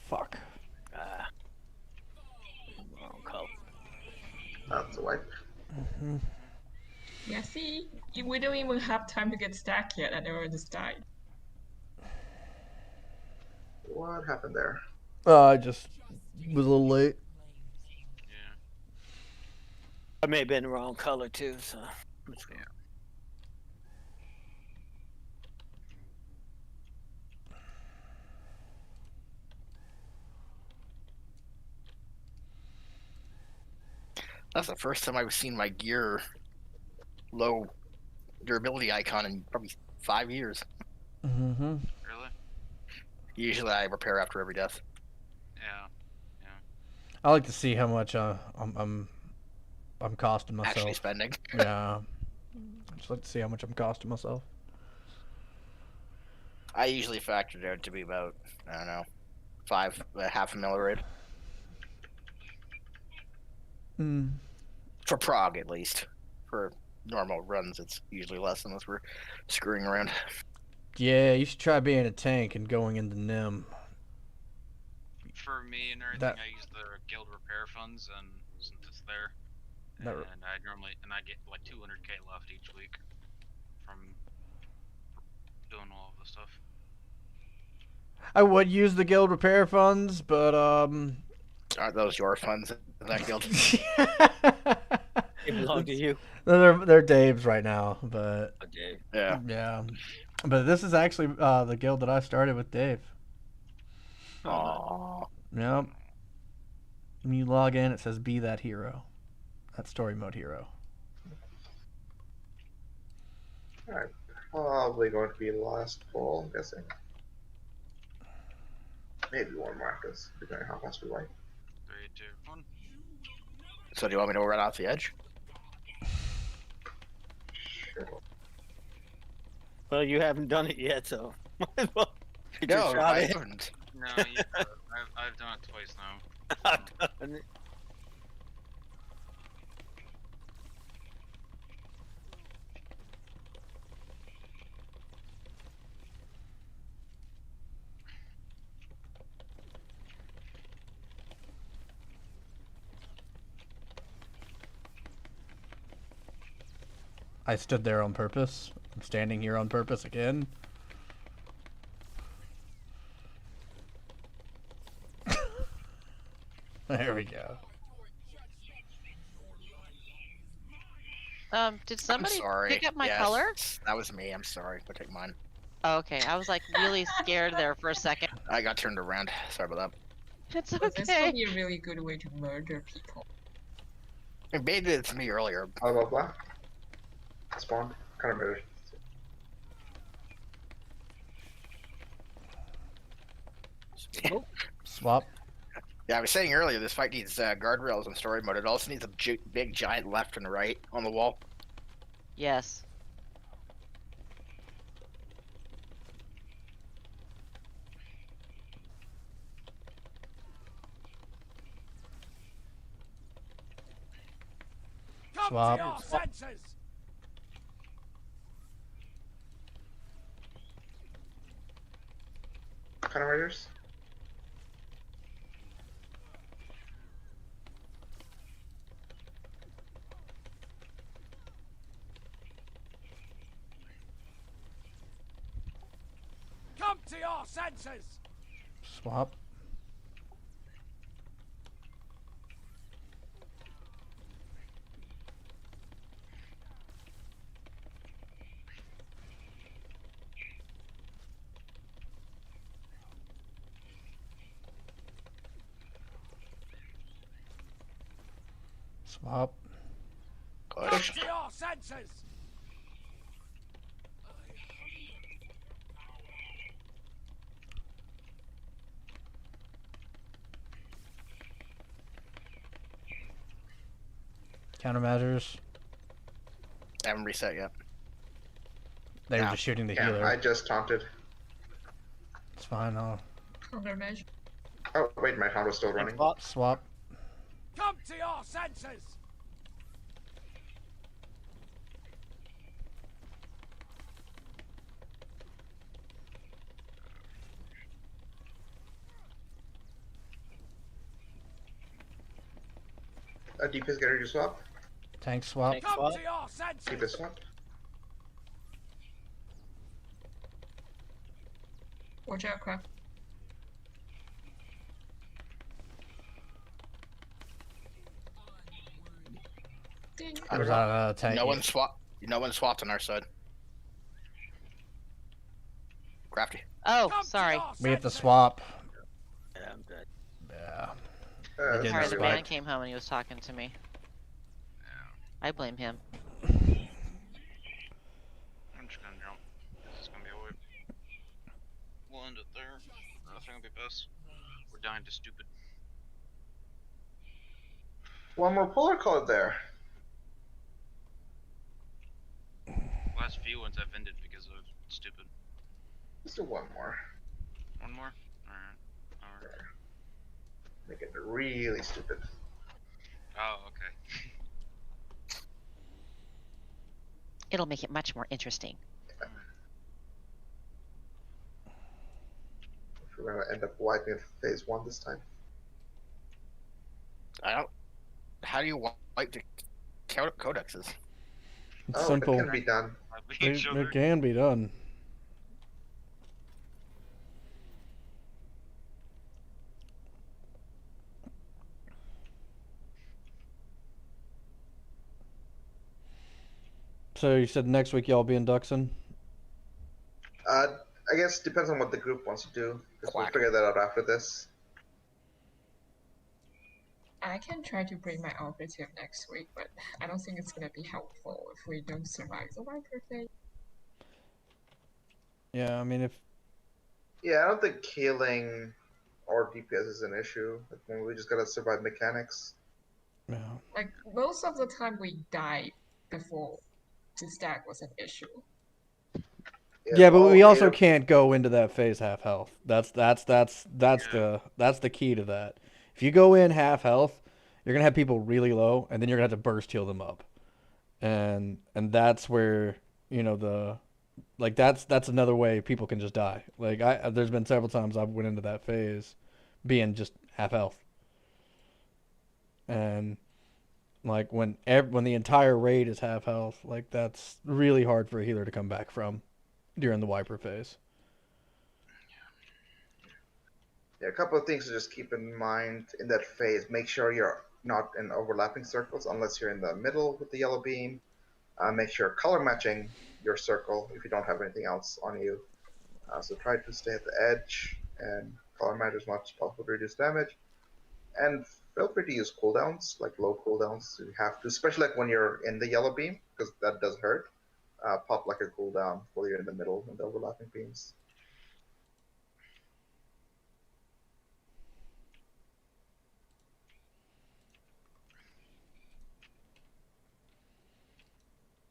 Fuck. Ah. Wrong color. That's a wipe. Yeah, see? We don't even have time to get stacked yet and everyone just died. What happened there? I just was a little late. Yeah. I may have been the wrong color too, so. Let's go. Yeah. That's the first time I've seen my gear low durability icon in probably 5 years. Mm-hmm. Really? Usually I repair after every death. Yeah. I like to see how much I'm costing myself. Actually spending. Yeah. I just like to see how much I'm costing myself. I usually factor it out to be about, I don't know, half a millirade. Mm. For prog, at least. For normal runs, it's usually less unless we're screwing around. Yeah, you should try being a tank and going into NIM. For me and everything, That- I use the guild repair funds, and since it's there, That- and I get like 200k left each week from doing all of the stuff. I would use the guild repair funds, but Aren't those your funds in that guild? They belong to you. they're Dave's right now, but Okay. Yeah. yeah. But this is actually the guild that I started with Dave. Aww. Yep. When you log in, it says "Be that hero." That's story mode hero. Alright. Probably going to be last pull, I'm guessing. Maybe one more after this, depending on how fast we like. 3, 2, 1. So do you want me to run off the edge? Sure. Well, you haven't done it yet, so might as well get your No, shot I in. haven't. No, I've done it twice now. I stood there on purpose. I'm standing here on purpose again. There we go. Did I'm somebody sorry. pick up my Yes, color? That was me. I'm sorry. I'll take mine. Oh, okay, I was like really scared there for a second. I got turned around. Sorry about that. It's This would okay. be a really good way to murder people. It made it to me earlier. Blah blah blah. Spawned. Kind of murdered. Swap. Yeah, I was saying earlier, this fight needs guardrails in story mode. It also needs a big giant left and right on the wall. Yes. Come Swap. to your senses. Kind of murders. Come to your senses. Swap. Swap. Come Push. to your senses. Countermeasures. I haven't reset yet. They were Yeah. just shooting the Yeah, healer. I just taunted. It's fine. I'll Countermeasure. Oh, wait, my taunt was still running. swap. Come to your senses. Deep is getting ready to swap. Tank swap. Tank. Come What? to your Deep is senses. swap. Watch out, crap. Ding. I was out of tank. No one swapped on our side. Crafty. Oh, Come to sorry. your We have to senses. swap. Yeah, I'm dead. Yeah. That's didn't Sorry, not the swipe. man came home and he was talking to me. I blame him. I'm just gonna jump. This is gonna be a whip. We'll end it there. I think it'll be best. We're dying to stupid. one more polar card there. Last few ones I've ended because of stupid. Let's do one more. One more? Alright. Alright. Make it really stupid. Oh, okay. It'll make it much more interesting. If we're gonna end up wiping phase 1 this time. I don't. How do you wipe the codexes? It's Oh, simple. it can be done. It can be done. So you said next week y'all be in Duxon? I guess depends on what the group wants to do. 'Cause we'll Quack. figure that out after this. I can try to bring my operative next week, but I don't think it's gonna be helpful if we don't survive the Viper phase. Yeah, I mean, if Yeah, I don't think healing or DPS is an issue. I think we just gotta survive mechanics. yeah. Like most of the time we died before the stack was an issue. Yeah, but we all also 8 of- can't go into that phase half health. That's Yeah. the key to that. If you go in half health, you're gonna have people really low, and then you're gonna have to burst heal them up, and that's where the that's another way people can just die. Like there's been several times I went into that phase, being just half health, and like when the entire raid is half health, like that's really hard for a healer to come back from during the wiper phase. Yeah, a couple of things to just keep in mind in that phase. Make sure you're not in overlapping circles unless you're in the middle with the yellow beam. Make sure color matching your circle if you don't have anything else on you. So try to stay at the edge and color match as much as possible to reduce damage. And feel free to use cooldowns, like low cooldowns. You have to, especially like when you're in the yellow beam, because that does hurt. Pop like a cooldown while you're in the middle of the overlapping beams.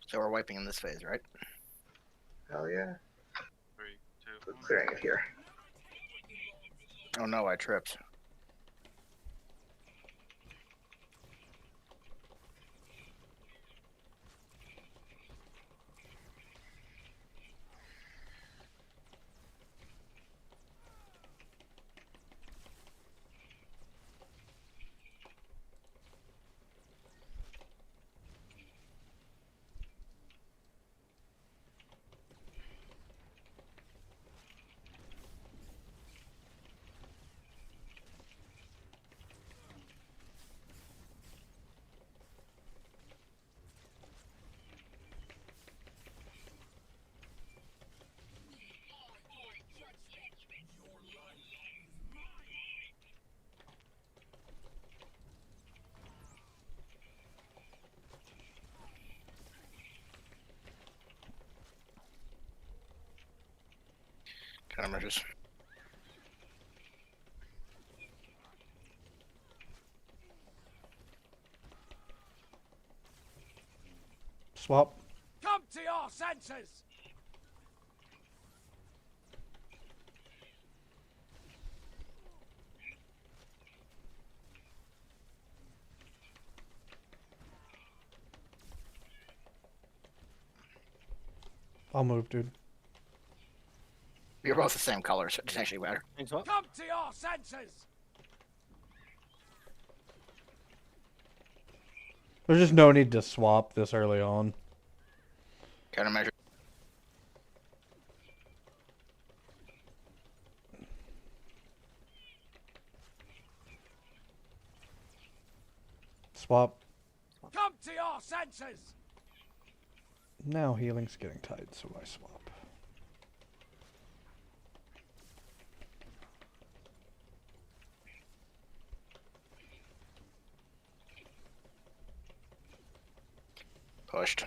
So we're wiping in this phase, right? Hell yeah. 3, 2, We're 1. clearing it here. Oh no, I tripped. Countermeasures. Swap. Come to your senses! I'll move, dude. You're both the same color, so it's actually better. Thanks, what? Come to your senses! There's just no need to swap this early on. Countermeasure. Swap. Come to your senses! Now healing's getting tight, so I swap. Pushed.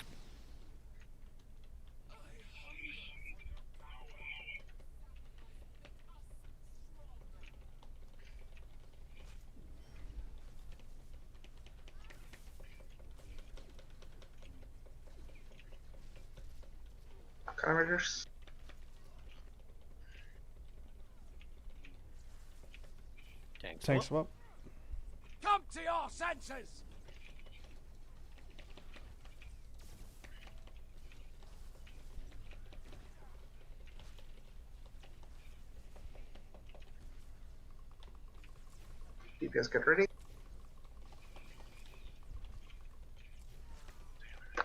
Countermeasures. Tank swap. Come to your senses! DPS get ready.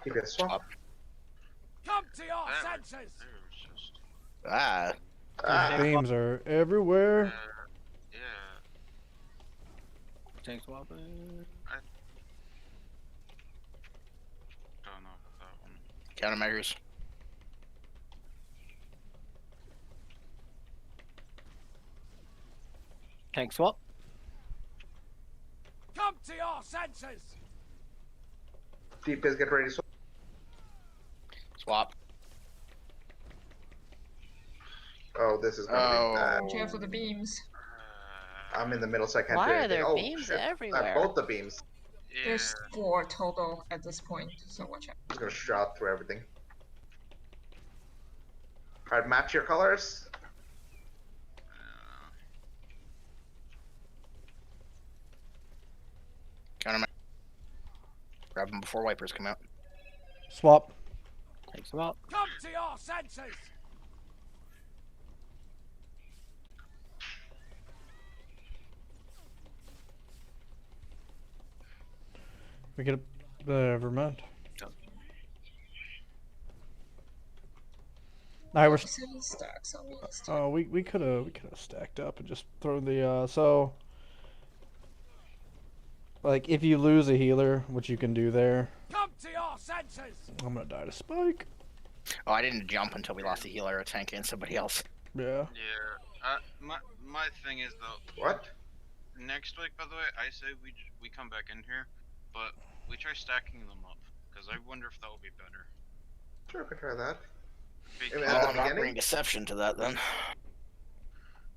DPS swap. Come to your There senses! was just. Ah, These beams are everywhere. Yeah. Tank swapping. Don't know about that one. countermeasures. Tank swap. Come to your senses. Deep guys get ready to swap. Swap. Oh, this is gonna be bad. Watch out for the beams. I'm in the middle, so I can't Why do are anything. there Oh, beams shit. everywhere? Both the beams. Yeah. There's 4 total at this point, so watch out. Just gonna shot through everything. Alright, match your colors. Counter. Grab them before wipers come out. Swap. Takes them out. Come to your senses. We get a... Never mind. Alright, we're... 7 stacks on me. Oh, we could have stacked up and just thrown the so like if you lose a healer, which you can do there. Come to your senses. I'm gonna die to spike. Oh, I didn't jump until we lost a healer, a tank, and somebody else. Yeah. Yeah. My thing is though. What? Next week, by the way, I say we come back in here, but we try stacking them up because I wonder if that will be better. Sure, we can try that. Because At Well, the I'm not beginning? bringing deception to that then.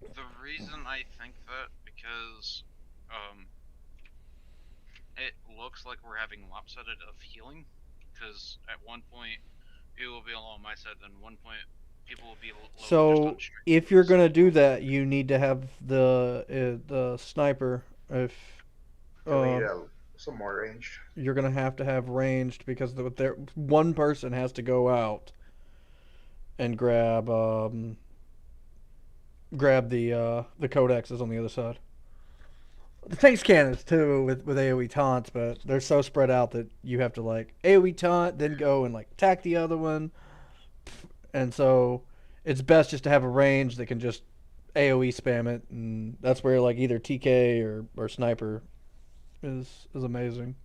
the reason I think that because it looks like we're having lopsided of healing because at one point it will be all on my side, then one point people will be low just So on strength. if you're gonna do that, you need to have the sniper. If We need some more range. you're gonna have to have ranged because one person has to go out and grab the codexes on the other side. The tanks cannons too with AoE taunts, but they're so spread out that you have to like AoE taunt, then go and like attack the other one, and so it's best just to have a range that can just AoE spam it, and that's where like either TK or sniper is amazing.